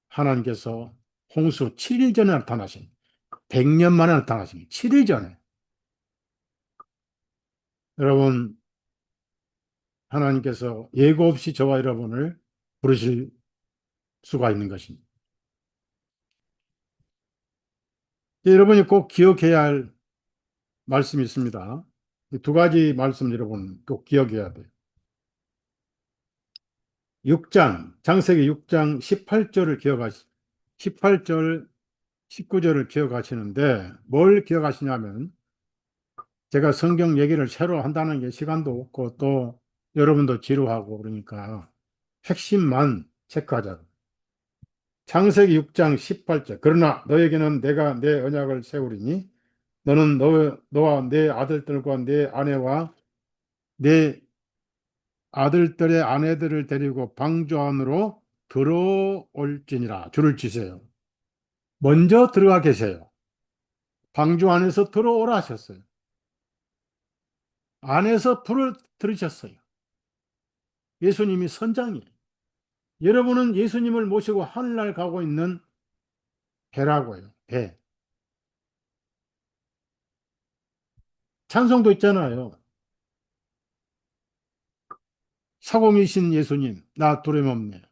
하나님께서 홍수 7일 전에 나타나신 100년 만에 나타나신 7일 전에 여러분 하나님께서 예고 없이 저와 여러분을 부르실 수가 있는 것입니다. 여러분이 꼭 기억해야 할 말씀이 있습니다. 두 가지 말씀 여러분 꼭 기억해야 돼요. 6장, 창세기 6장 18절을 18절, 19절을 기억하시는데 뭘 기억하시냐면 제가 성경 얘기를 새로 한다는 게 시간도 없고 또 여러분도 지루하고 그러니까 핵심만 체크하자. 창세기 6장 18절. 그러나 너에게는 내가 내 언약을 세우리니 너는 너와 내 아들들과 내 아내와 내 아들들의 아내들을 데리고 방주 안으로 들어올지니라. 줄을 치세요. 먼저 들어가 계세요. 방주 안에서 들어오라 하셨어요. 안에서 불을 들으셨어요. 예수님이 선장이에요. 여러분은 예수님을 모시고 하늘날 가고 있는 배라고요. 배. 찬송도 있잖아요. 사공이신 예수님, 나 두려움 없네.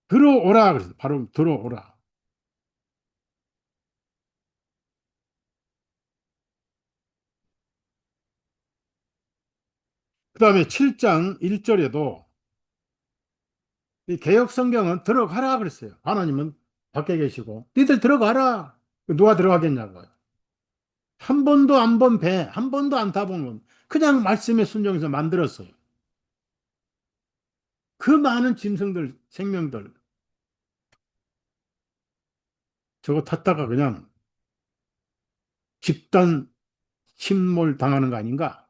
들어오라 그랬어요. 바로 들어오라. 그 다음에 7장 1절에도 이 개역 성경은 들어가라 그랬어요. 하나님은 밖에 계시고 니들 들어가라. 누가 들어가겠냐고요. 한 번도 안 본 배, 한 번도 안 타본 건 그냥 말씀에 순종해서 만들었어요. 그 많은 짐승들, 생명들 저거 탔다가 그냥 집단 침몰 당하는 거 아닌가?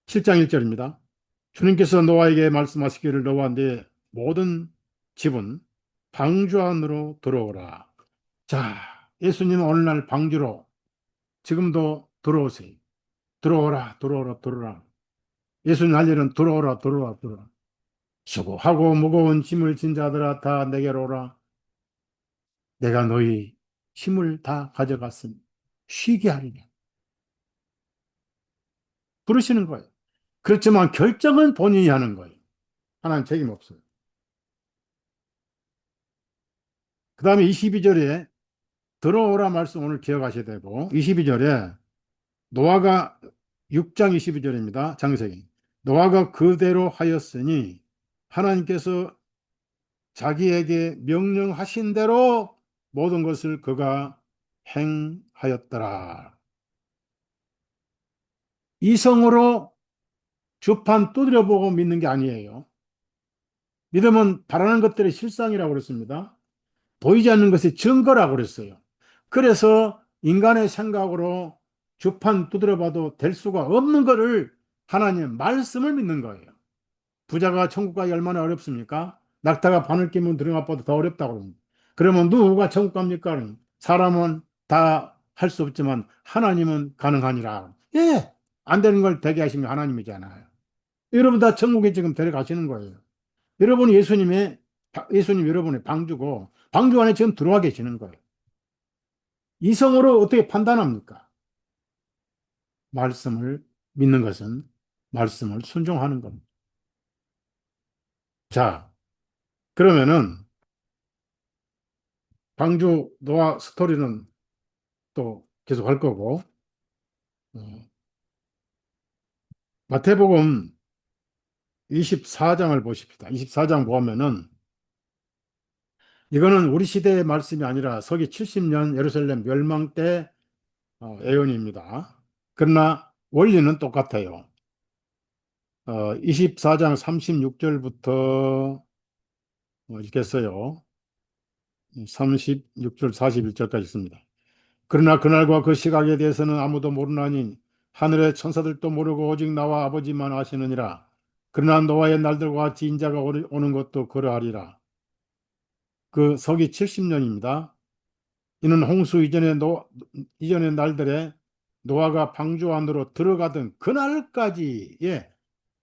7장 1절입니다. 주님께서 노아에게 말씀하시기를 너와 네 모든 집은 방주 안으로 들어오라. 자, 예수님은 오늘날 방주로 지금도 들어오세요. 들어오라, 들어오라, 들어오라. 예수님 할 일은 들어오라, 들어오라, 들어오라. 수고하고 무거운 짐을 진 자들아 다 내게로 오라. 내가 너희 힘을 다 가져갔으니 쉬게 하리라. 부르시는 거예요. 그렇지만 결정은 본인이 하는 거예요. 하나님 책임 없어요. 그 다음에 22절에 들어오라 말씀 오늘 기억하셔야 되고 22절에 노아가 6장 22절입니다. 창세기. 노아가 그대로 하였으니 하나님께서 자기에게 명령하신 대로 모든 것을 그가 행하였더라. 이성으로 주판 두드려 보고 믿는 게 아니에요. 믿음은 바라는 것들의 실상이라고 그랬습니다. 보이지 않는 것의 증거라고 그랬어요. 그래서 인간의 생각으로 주판 두드려 봐도 될 수가 없는 것을 하나님 말씀을 믿는 거예요. 부자가 천국 가기 얼마나 어렵습니까? 낙타가 바늘 끼면 들어가 봐도 더 어렵다고 그러니. 그러면 누가 천국 갑니까? 사람은 다 할 수 없지만 하나님은 가능하니라. 예, 안 되는 걸 되게 하시면 하나님이잖아요. 여러분 다 천국에 지금 데려가시는 거예요. 여러분이 예수님 여러분의 방주고 방주 안에 지금 들어와 계시는 거예요. 이성으로 어떻게 판단합니까? 말씀을 믿는 것은 말씀을 순종하는 겁니다. 자, 그러면은 방주 노아 스토리는 또 계속 할 거고, 어, 마태복음 24장을 보십시다. 24장 보면은 이거는 우리 시대의 말씀이 아니라 서기 70년 예루살렘 멸망 때 예언입니다. 그러나 원리는 똑같아요. 24장 36절부터 이렇게 써요. 36절 41절까지 있습니다. 그러나 그날과 그 시각에 대해서는 아무도 모르나니 하늘의 천사들도 모르고 오직 나와 아버지만 아시느니라. 그러나 노아의 날들과 같이 인자가 오는 것도 그러하리라. 그 서기 70년입니다. 이는 홍수 이전의 날들에 노아가 방주 안으로 들어가던 그날까지, 예,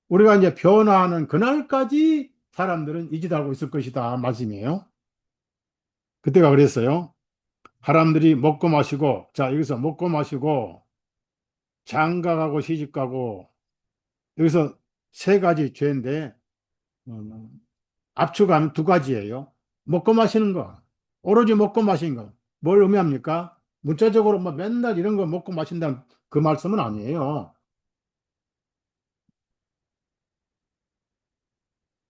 우리가 이제 변화하는 그날까지 사람들은 이 짓 하고 있을 것이다 말씀이에요. 그때가 그랬어요. 사람들이 먹고 마시고, 자, 여기서 먹고 마시고, 장가가고 시집가고, 여기서 세 가지 죄인데, 어, 압축하면 두 가지예요. 먹고 마시는 거, 오로지 먹고 마시는 거. 뭘 의미합니까? 문자적으로 뭐 맨날 이런 거 먹고 마신다는 그 말씀은 아니에요.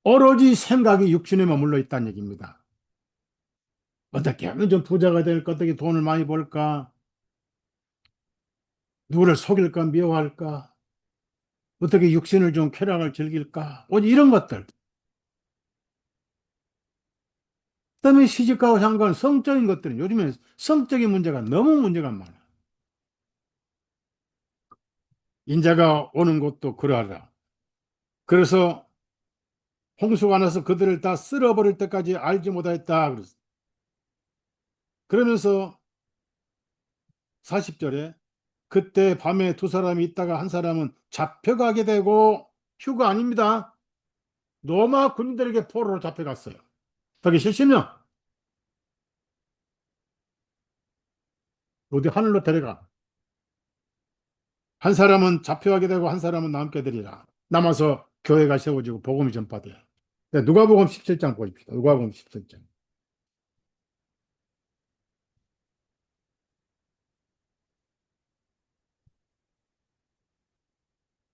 오로지 생각이 육신에 머물러 있다는 얘기입니다. 어떻게 하면 좀 부자가 될까? 어떻게 돈을 많이 벌까? 누구를 속일까? 미워할까? 어떻게 육신을 좀 쾌락을 즐길까? 오직 이런 것들. 그다음에 시집가고 장가는 성적인 것들은 요즘에 성적인 문제가 너무 문제가 많아. 인자가 오는 곳도 그러하라. 그래서 홍수가 나서 그들을 다 쓸어버릴 때까지 알지 못하였다. 그러면서 40절에 그때 밤에 두 사람이 있다가 한 사람은 잡혀가게 되고 휴가 아닙니다. 로마 군인들에게 포로로 잡혀갔어요. 거기 실시면 어디 하늘로 데려가. 한 사람은 잡혀가게 되고 한 사람은 남게 되리라. 남아서 교회가 세워지고 복음이 전파돼요. 네, 누가복음 17장 보십시오. 누가복음 17장.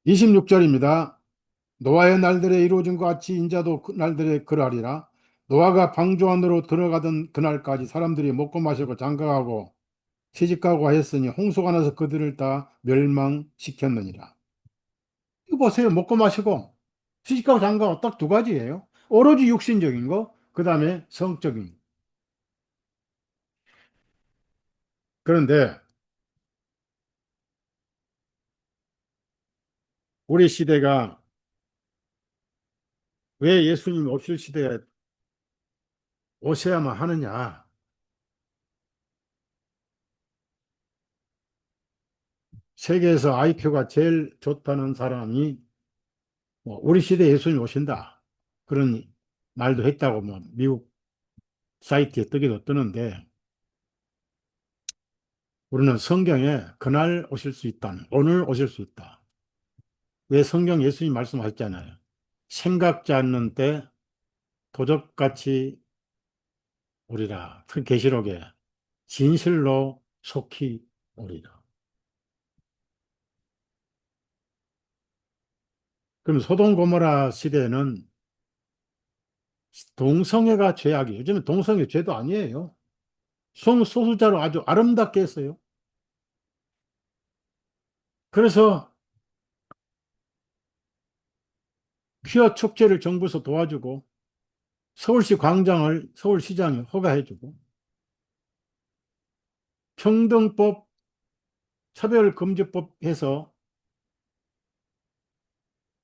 26절입니다. 노아의 날들에 이루어진 것 같이 인자도 그 날들에 그러하리라. 노아가 방주 안으로 들어가던 그날까지 사람들이 먹고 마시고 장가가고 시집가고 하였으니 홍수가 나서 그들을 다 멸망시켰느니라. 이거 보세요. 먹고 마시고 시집가고 장가가고 딱 두 가지예요. 오로지 육신적인 거, 그 다음에 성적인 거. 그런데 우리 시대가 왜 예수님 없을 시대에 오셔야만 하느냐? 세계에서 IQ가 제일 좋다는 사람이 뭐 우리 시대에 예수님 오신다. 그런 말도 했다고 뭐 미국 사이트에 뜨기도 뜨는데 우리는 성경에 그날 오실 수 있다는, 오늘 오실 수 있다. 왜 성경 예수님 말씀하셨잖아요. 생각지 않는 때 도적같이 오리라. 그 계시록에 진실로 속히 오리라. 그럼 소돔 고모라 시대에는 동성애가 죄악이에요. 요즘에 동성애 죄도 아니에요. 성소수자로 아주 아름답게 했어요. 그래서 퀴어 축제를 정부에서 도와주고 서울시 광장을 서울시장이 허가해주고 평등법, 차별금지법 해서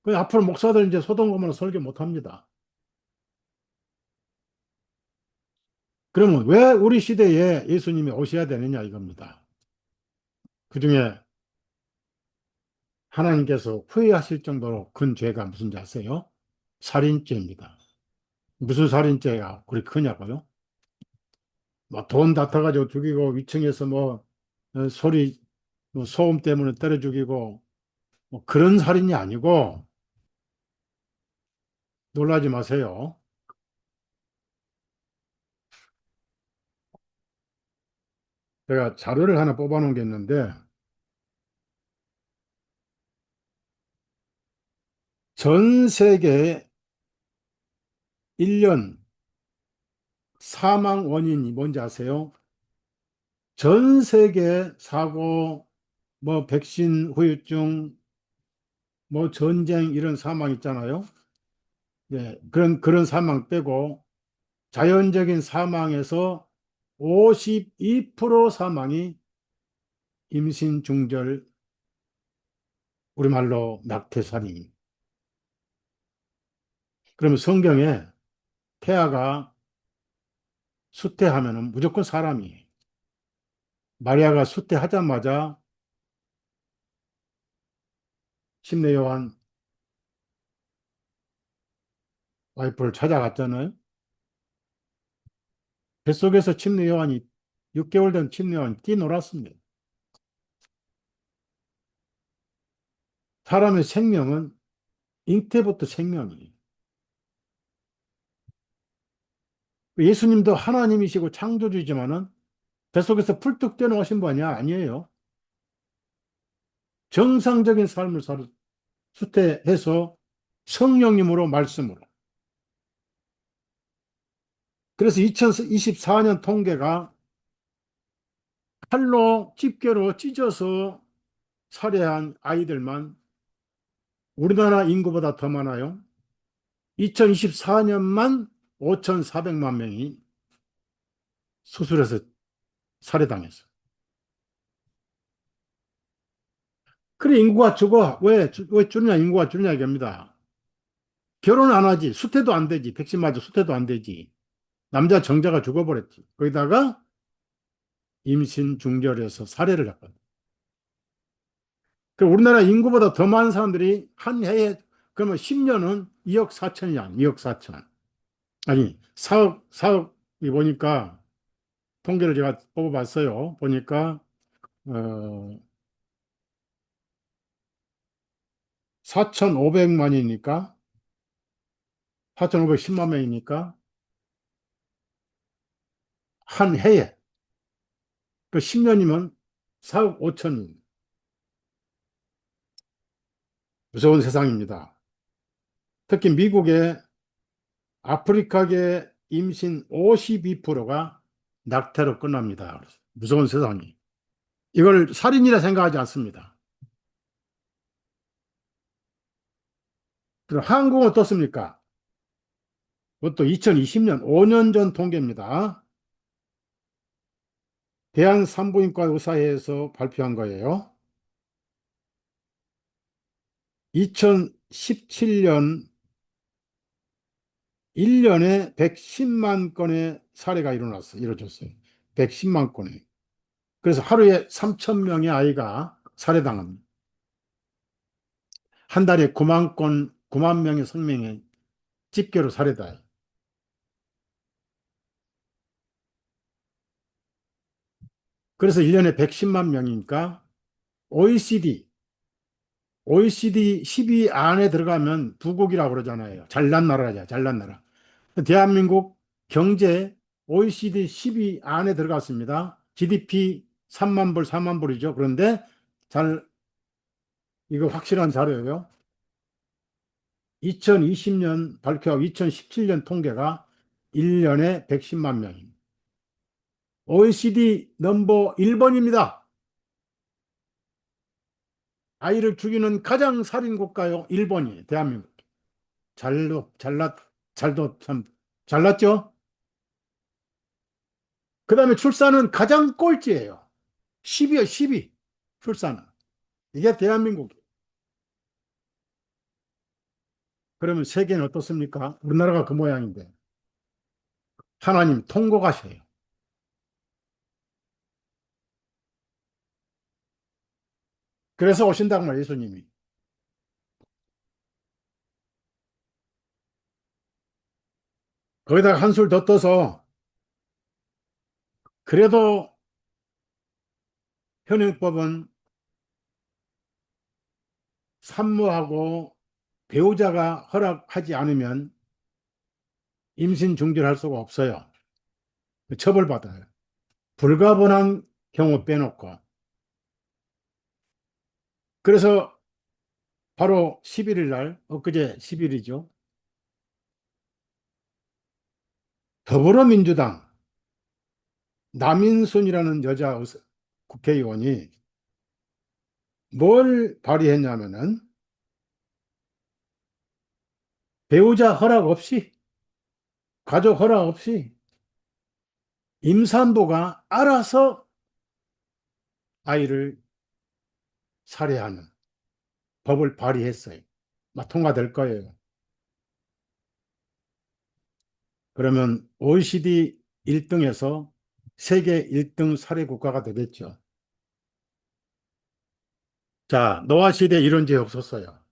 그 앞으로 목사들 이제 소동검으로 설교 못합니다. 그러면 왜 우리 시대에 예수님이 오셔야 되느냐 이겁니다. 그중에 하나님께서 후회하실 정도로 큰 죄가 무슨 지 아세요? 살인죄입니다. 무슨 살인죄가 그리 크냐고요? 뭐 돈 다퉈가지고 죽이고 위층에서 뭐 소리 뭐 소음 때문에 때려 죽이고 뭐 그런 살인이 아니고 놀라지 마세요. 제가 자료를 하나 뽑아 놓은 게 있는데 전 세계 1년 사망 원인이 뭔지 아세요? 전 세계 사고, 뭐 백신 후유증, 뭐 전쟁 이런 사망 있잖아요. 네, 그런 사망 빼고 자연적인 사망에서 52% 사망이 임신 중절, 우리말로 낙태살인. 그러면 성경에 태아가 수태하면은 무조건 사람이에요. 마리아가 수태하자마자 침례 요한 와이프를 찾아갔잖아요. 뱃속에서 침례 요한이 6개월 된 침례 요한이 뛰놀았습니다. 사람의 생명은 잉태부터 생명이에요. 예수님도 하나님이시고 창조주이지만은 뱃속에서 풀뚝 뛰어나오신 분 아니야? 아니에요. 정상적인 삶을 수태해서 성령님으로 말씀으로. 그래서 2024년 통계가 칼로 집게로 찢어서 살해한 아이들만 우리나라 인구보다 더 많아요. 2024년만 5,400만 명이 수술해서 살해당했어요. 그래, 인구가 적어. 왜 줄냐, 인구가 줄냐, 이겁니다. 결혼 안 하지. 수태도 안 되지. 백신 맞아 수태도 안 되지. 남자 정자가 죽어버렸지. 거기다가 임신 중절에서 살해를 했거든. 그 우리나라 인구보다 더 많은 사람들이 한 해에, 그러면 10년은 2억 4천이야. 2억 4천. 아니, 4억이 보니까, 통계를 제가 뽑아봤어요. 보니까, 4,500만이니까, 4,510만 명이니까, 한 해에, 그 10년이면 4억 5천. 무서운 세상입니다. 특히 미국의 아프리카계 임신 52%가 낙태로 끝납니다. 무서운 세상이. 이걸 살인이라 생각하지 않습니다. 그럼 한국은 어떻습니까? 그것도 2020년 5년 전 통계입니다. 대한산부인과 의사회에서 발표한 거예요. 2017년 1년에 110만 건의 사례가 이루어졌어요. 110만 건에. 그래서 하루에 3천 명의 아이가 살해당합니다. 한 달에 9만 건, 9만 명의 생명이 집게로 살해다. 그래서 1년에 110만 명이니까 OECD, OECD 10위 안에 들어가면 부국이라고 그러잖아요. 잘난 나라죠, 잘난 나라. 대한민국 경제 OECD 10위 안에 들어갔습니다. GDP 3만 불, 4만 불이죠. 그런데 잘, 이거 확실한 자료예요. 2020년 발표하고 2017년 통계가 1년에 110만 명입니다. OECD 넘버 1번입니다. 아이를 죽이는 가장 살인 국가요. 1번이 대한민국. 잘도 참 잘났죠? 그 다음에 출산은 가장 꼴찌예요. 10위요, 10위. 출산은. 이게 대한민국. 그러면 세계는 어떻습니까? 우리나라가 그 모양인데. 하나님 통곡하셔요. 그래서 오신다고 말이에요, 예수님이. 거기다가 한술 더 떠서 그래도 현행법은 산모하고 배우자가 허락하지 않으면 임신 중지할 수가 없어요. 처벌받아요. 불가분한 경우 빼놓고. 그래서 바로 11일 날, 엊그제 10일이죠. 더불어민주당 남인순이라는 국회의원이 뭘 발의했냐면은 배우자 허락 없이, 가족 허락 없이 임산부가 알아서 아이를 살해하는 법을 발의했어요. 막 통과될 거예요. 그러면 OECD 1등에서 세계 1등 살해 국가가 되겠죠. 자, 노아 시대에 이런 적 없었어요.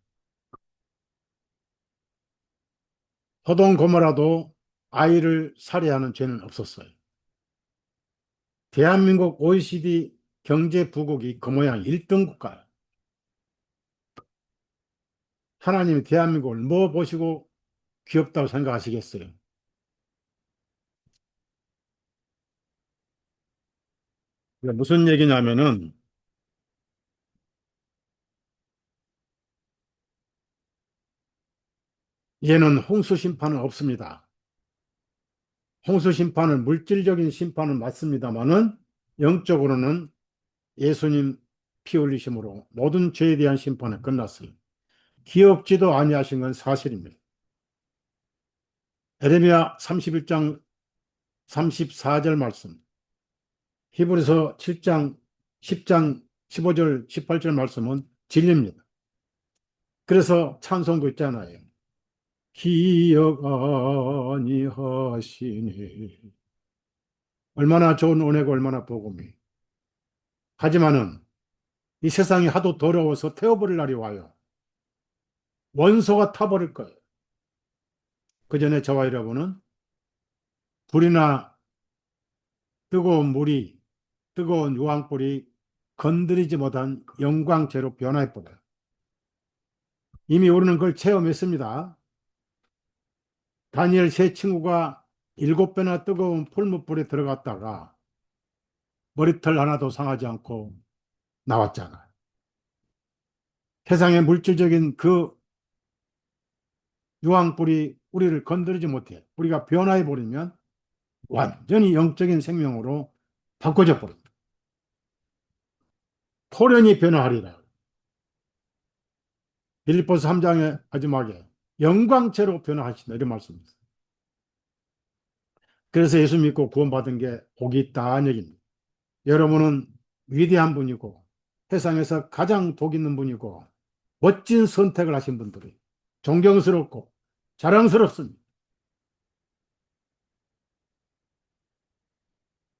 소돔 고모라도 아이를 살해하는 죄는 없었어요. 대한민국 OECD 경제 부국이 그 모양 1등 국가예요. 하나님이 대한민국을 뭐 보시고 귀엽다고 생각하시겠어요? 이게 무슨 얘기냐면은 얘는 홍수 심판은 없습니다. 홍수 심판은 물질적인 심판은 맞습니다만은 영적으로는 예수님 피 흘리심으로 모든 죄에 대한 심판은 끝났어요. 기업지도 아니하신 건 사실입니다. 에레미야 31장 34절 말씀, 히브리서 7장 10장 15절 18절 말씀은 진리입니다. 그래서 찬송도 있잖아요. 기억 아니하시니 얼마나 좋은 은혜고 얼마나 복음이. 하지만은 이 세상이 하도 더러워서 태워버릴 날이 와요. 원소가 타버릴 거예요. 그 전에 저와 여러분은 불이나 뜨거운 물이, 뜨거운 유황불이 건드리지 못한 영광체로 변화해버려요. 이미 우리는 그걸 체험했습니다. 다니엘 세 친구가 7배나 뜨거운 풀무불에 들어갔다가 머리털 하나도 상하지 않고 나왔잖아요. 세상의 물질적인 그 유황불이 우리를 건드리지 못해. 우리가 변화해버리면 완전히 영적인 생명으로 바꿔져 버립니다. 토련이 변화하리라. 빌립보서 3장의 마지막에 영광체로 변화하신다 이런 말씀입니다. 그래서 예수 믿고 구원받은 게 복이 있다는 얘기입니다. 여러분은 위대한 분이고 세상에서 가장 복 있는 분이고 멋진 선택을 하신 분들이 존경스럽고 자랑스럽습니다.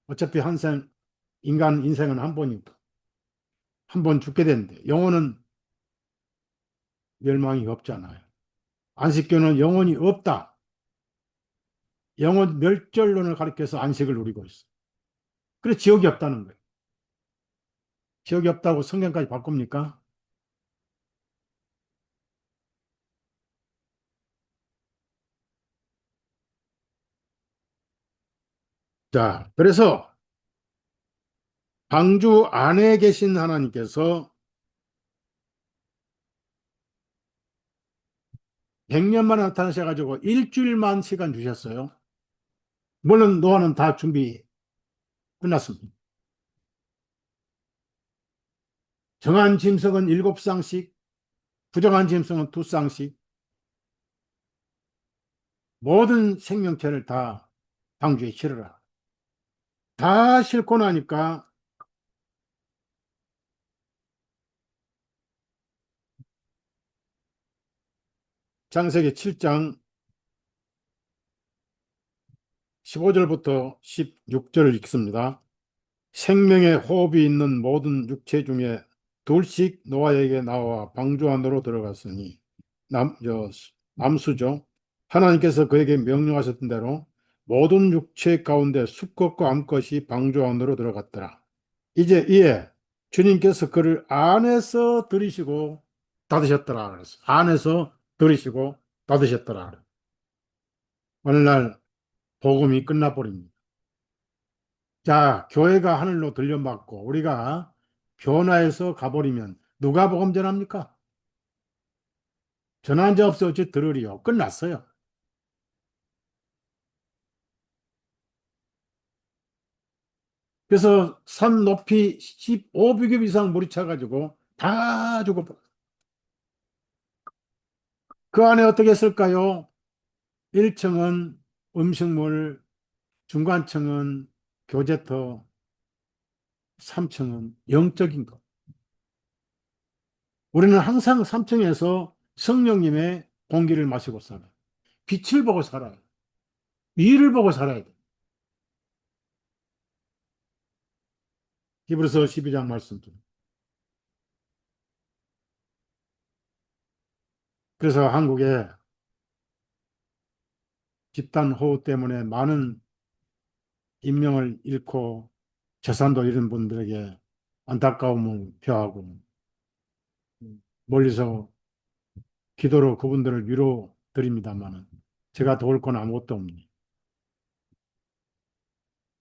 어차피 한생 인간 인생은 한 번이고 한 번 죽게 되는데 영혼은 멸망이 없잖아요. 안식교는 영혼이 없다. 영혼 멸절론을 가리켜서 안식을 누리고 있어. 그래서 지옥이 없다는 거예요. 지옥이 없다고 성경까지 바꿉니까? 자, 그래서 방주 안에 계신 하나님께서 100년 만에 나타나셔가지고 일주일만 시간 주셨어요. 물론 노아는 다 준비 끝났습니다. 정한 짐승은 7쌍씩, 부정한 짐승은 2쌍씩, 모든 생명체를 다 방주에 실으라. 다 싣고 나니까 창세기 7장 15절부터 16절을 읽습니다. 생명의 호흡이 있는 모든 육체 중에 둘씩 노아에게 나와 방주 안으로 들어갔으니 남수죠. 하나님께서 그에게 명령하셨던 대로 모든 육체 가운데 수컷과 암컷이 방주 안으로 들어갔더라. 이제 이에 주님께서 그를 안에서 들이시고 닫으셨더라. 그랬어. 안에서 들이시고 닫으셨더라. 오늘날 복음이 끝나버립니다. 자, 교회가 하늘로 들려받고 우리가 변화해서 가버리면 누가 복음 전합니까? 전한 자 없어 어찌 들으리요? 끝났어요. 그래서 산 높이 15비급 이상 물이 차가지고 다 죽어버려. 그 안에 어떻게 했을까요? 1층은 음식물, 중간층은 교제터, 3층은 영적인 것. 우리는 항상 3층에서 성령님의 공기를 마시고 살아요. 빛을 보고 살아요. 위를 보고 살아야 돼. 히브리서 12장 말씀 중. 그래서 한국에 집단 호우 때문에 많은 인명을 잃고 재산도 잃은 분들에게 안타까움을 표하고 멀리서 기도로 그분들을 위로 드립니다만 제가 도울 건 아무것도 없니.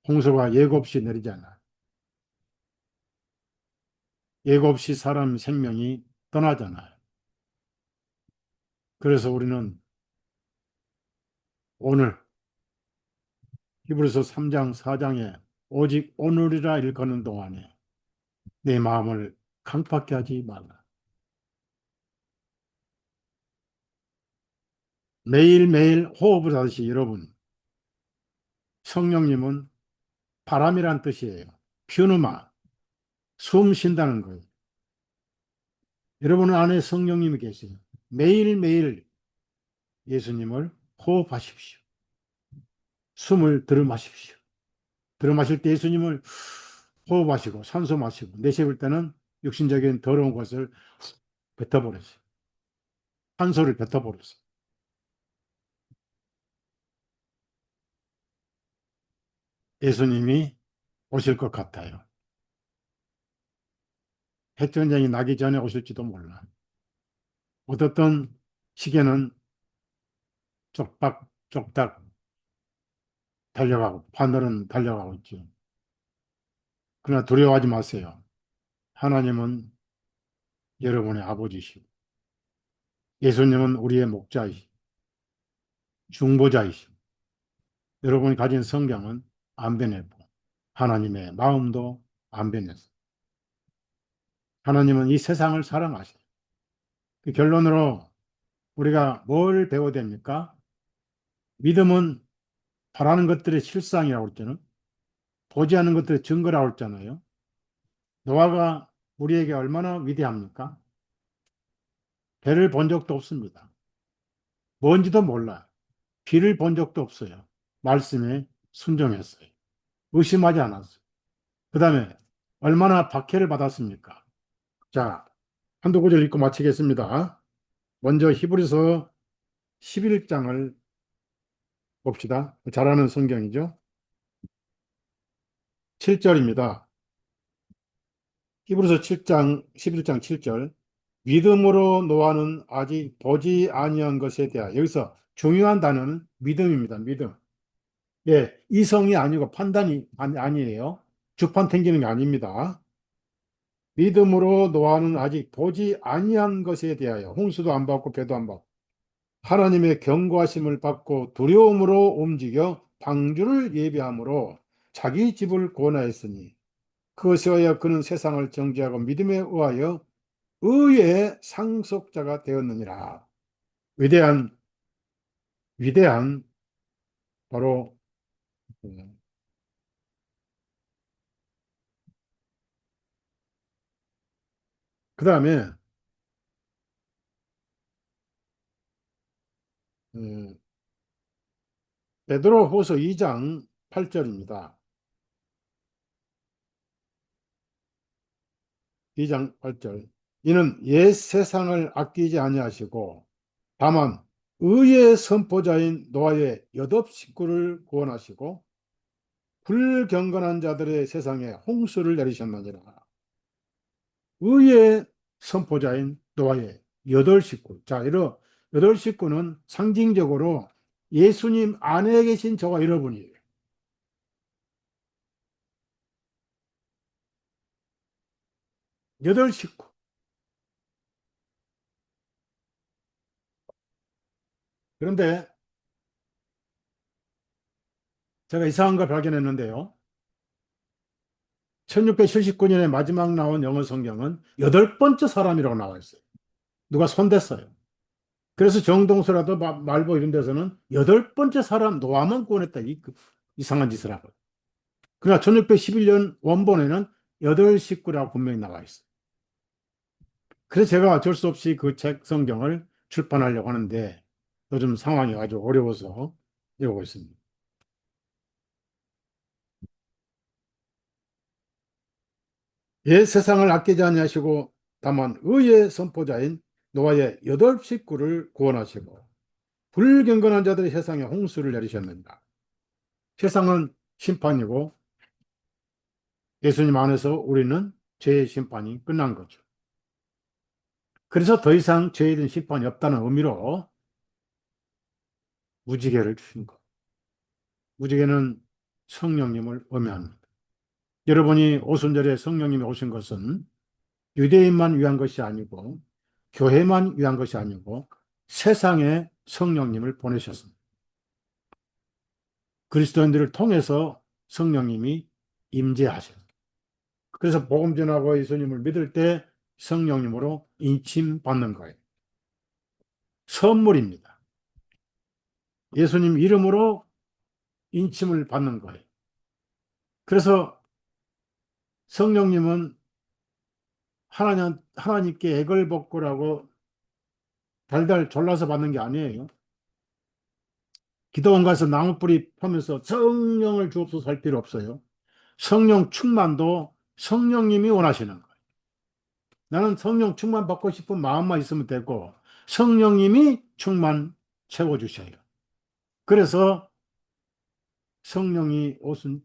홍수가 예고 없이 내리잖아. 예고 없이 사람 생명이 떠나잖아요. 그래서 우리는 오늘 히브리서 3장, 4장에 오직 오늘이라 일컫는 동안에 내 마음을 강팍게 하지 말라. 매일매일 호흡을 하듯이 여러분, 성령님은 바람이란 뜻이에요. 퓨누마, 숨 쉰다는 거예요. 여러분 안에 성령님이 계세요. 매일매일 예수님을 호흡하십시오. 숨을 들이마십시오. 들이마실 때 예수님을 호흡하시고 산소 마시고 내쉬을 때는 육신적인 더러운 것을 뱉어버렸어요. 산소를 뱉어버렸어요. 예수님이 오실 것 같아요. 핵전쟁이 나기 전에 오실지도 몰라. 어떻든 시계는 쪽박쪽박 달려가고 하늘은 달려가고 있죠. 그러나 두려워하지 마세요. 하나님은 여러분의 아버지시고 예수님은 우리의 목자이시고 중보자이시고 여러분이 가진 성경은 안 변했고 하나님의 마음도 안 변했어요. 하나님은 이 세상을 사랑하셔요. 그 결론으로 우리가 뭘 배워야 됩니까? 믿음은 바라는 것들의 실상이라고 했잖아요. 보지 않는 것들의 증거라고 했잖아요. 노아가 우리에게 얼마나 위대합니까? 배를 본 적도 없습니다. 뭔지도 몰라요. 비를 본 적도 없어요. 말씀에 순종했어요. 의심하지 않았어요. 그 다음에 얼마나 박해를 받았습니까? 자, 한두 구절 읽고 마치겠습니다. 먼저 히브리서 11장을 봅시다. 잘 아는 성경이죠. 7절입니다. 히브리서 7장, 11장 7절. 믿음으로 노아는 아직 보지 아니한 것에 대하여 여기서 중요한 단어는 믿음입니다. 믿음. 예, 이성이 아니고 판단이 아니에요. 주판 탱기는 게 아닙니다. 믿음으로 노아는 아직 보지 아니한 것에 대하여 홍수도 안 받고 배도 안 받고 하나님의 경고하심을 받고 두려움으로 움직여 방주를 예비함으로 자기 집을 구원하였으니 그것에 의하여 그는 세상을 정죄하고 믿음에 의하여 의의 상속자가 되었느니라. 위대한 위대한 바로 그 다음에 베드로후서 2장 8절입니다. 2장 8절. 이는 옛 세상을 아끼지 아니하시고 다만 의의 선포자인 노아의 여덟 식구를 구원하시고 불경건한 자들의 세상에 홍수를 내리셨느니라. 의의 선포자인 노아의 여덟 식구. 자, 이런 여덟 식구는 상징적으로 예수님 안에 계신 저와 여러분이에요. 여덟 식구. 그런데 제가 이상한 걸 발견했는데요. 1679년에 마지막 나온 영어 성경은 여덟 번째 사람이라고 나와 있어요. 누가 손댔어요. 그래서 정동서라도 말보 이런 데서는 여덟 번째 사람 노아만 구원했다. 이상한 짓을 하고. 그러나 1611년 원본에는 여덟 식구라고 분명히 나와 있어요. 그래서 제가 어쩔 수 없이 그 책 성경을 출판하려고 하는데 요즘 상황이 아주 어려워서 이러고 있습니다. 옛 세상을 아끼지 아니하시고 다만 의의 선포자인 노아의 여덟 식구를 구원하시고 불경건한 자들의 세상에 홍수를 내리셨느니라. 세상은 심판이고 예수님 안에서 우리는 죄의 심판이 끝난 거죠. 그래서 더 이상 죄에 대한 심판이 없다는 의미로 무지개를 주신 것. 무지개는 성령님을 의미합니다. 여러분이 오순절에 성령님이 오신 것은 유대인만 위한 것이 아니고 교회만 위한 것이 아니고 세상에 성령님을 보내셨습니다. 그리스도인들을 통해서 성령님이 임재하셔요. 그래서 복음 전하고 예수님을 믿을 때 성령님으로 인침받는 거예요. 선물입니다. 예수님 이름으로 인침을 받는 거예요. 그래서 성령님은 하나님께 액을 벗고라고 달달 졸라서 받는 게 아니에요. 기도원 가서 나무뿌리 펴면서 성령을 주옵소서 할 필요 없어요. 성령 충만도 성령님이 원하시는 거예요. 나는 성령 충만 받고 싶은 마음만 있으면 되고 성령님이 충만 채워주셔요. 그래서 성령이 오신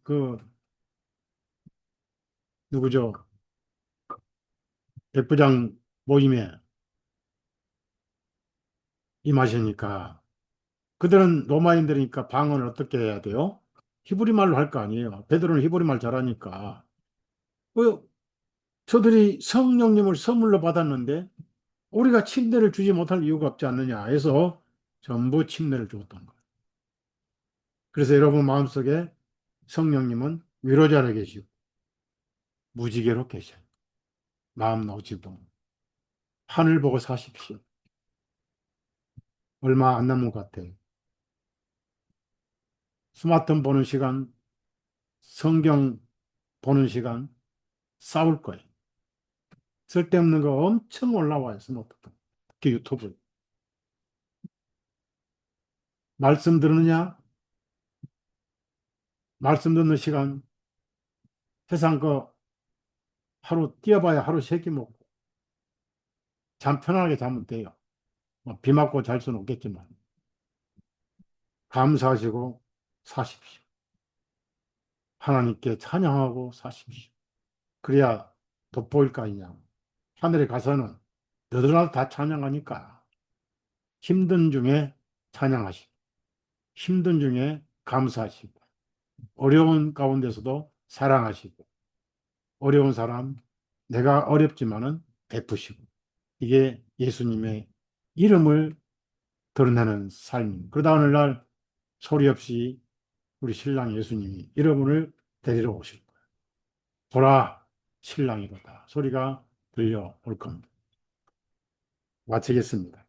누구죠? 백부장 모임에 임하시니까 그들은 로마인들이니까 방언을 어떻게 해야 돼요? 히브리 말로 할 거 아니에요. 베드로는 히브리 말 잘하니까. 그 저들이 성령님을 선물로 받았는데 우리가 침례를 주지 못할 이유가 없지 않느냐 해서 전부 침례를 주었던 거예요. 그래서 여러분 마음속에 성령님은 위로자로 계시고 무지개로 계셔요. 마음 놓으시고 하늘 보고 사십시오. 얼마 안 남은 것 같아요. 스마트폰 보는 시간, 성경 보는 시간 싸울 거예요. 쓸데없는 거 엄청 올라와요. 스마트폰. 특히 유튜브. 말씀 들으느냐? 말씀 듣는 시간 세상 거 하루 뛰어봐야 하루 세 끼 먹고 잠 편안하게 자면 돼요. 뭐비 맞고 잘 수는 없겠지만 감사하시고 사십시오. 하나님께 찬양하고 사십시오. 그래야 돋보일 거 아니냐. 하늘에 가서는 너희들 다 찬양하니까 힘든 중에 찬양하시고 힘든 중에 감사하시고 어려운 가운데서도 사랑하시고 어려운 사람 내가 어렵지만은 베푸시고 이게 예수님의 이름을 드러내는 삶입니다. 그러다 어느 날 소리 없이 우리 신랑 예수님이 여러분을 데리러 오실 거예요. 보라, 신랑이로다. 소리가 들려올 겁니다. 마치겠습니다.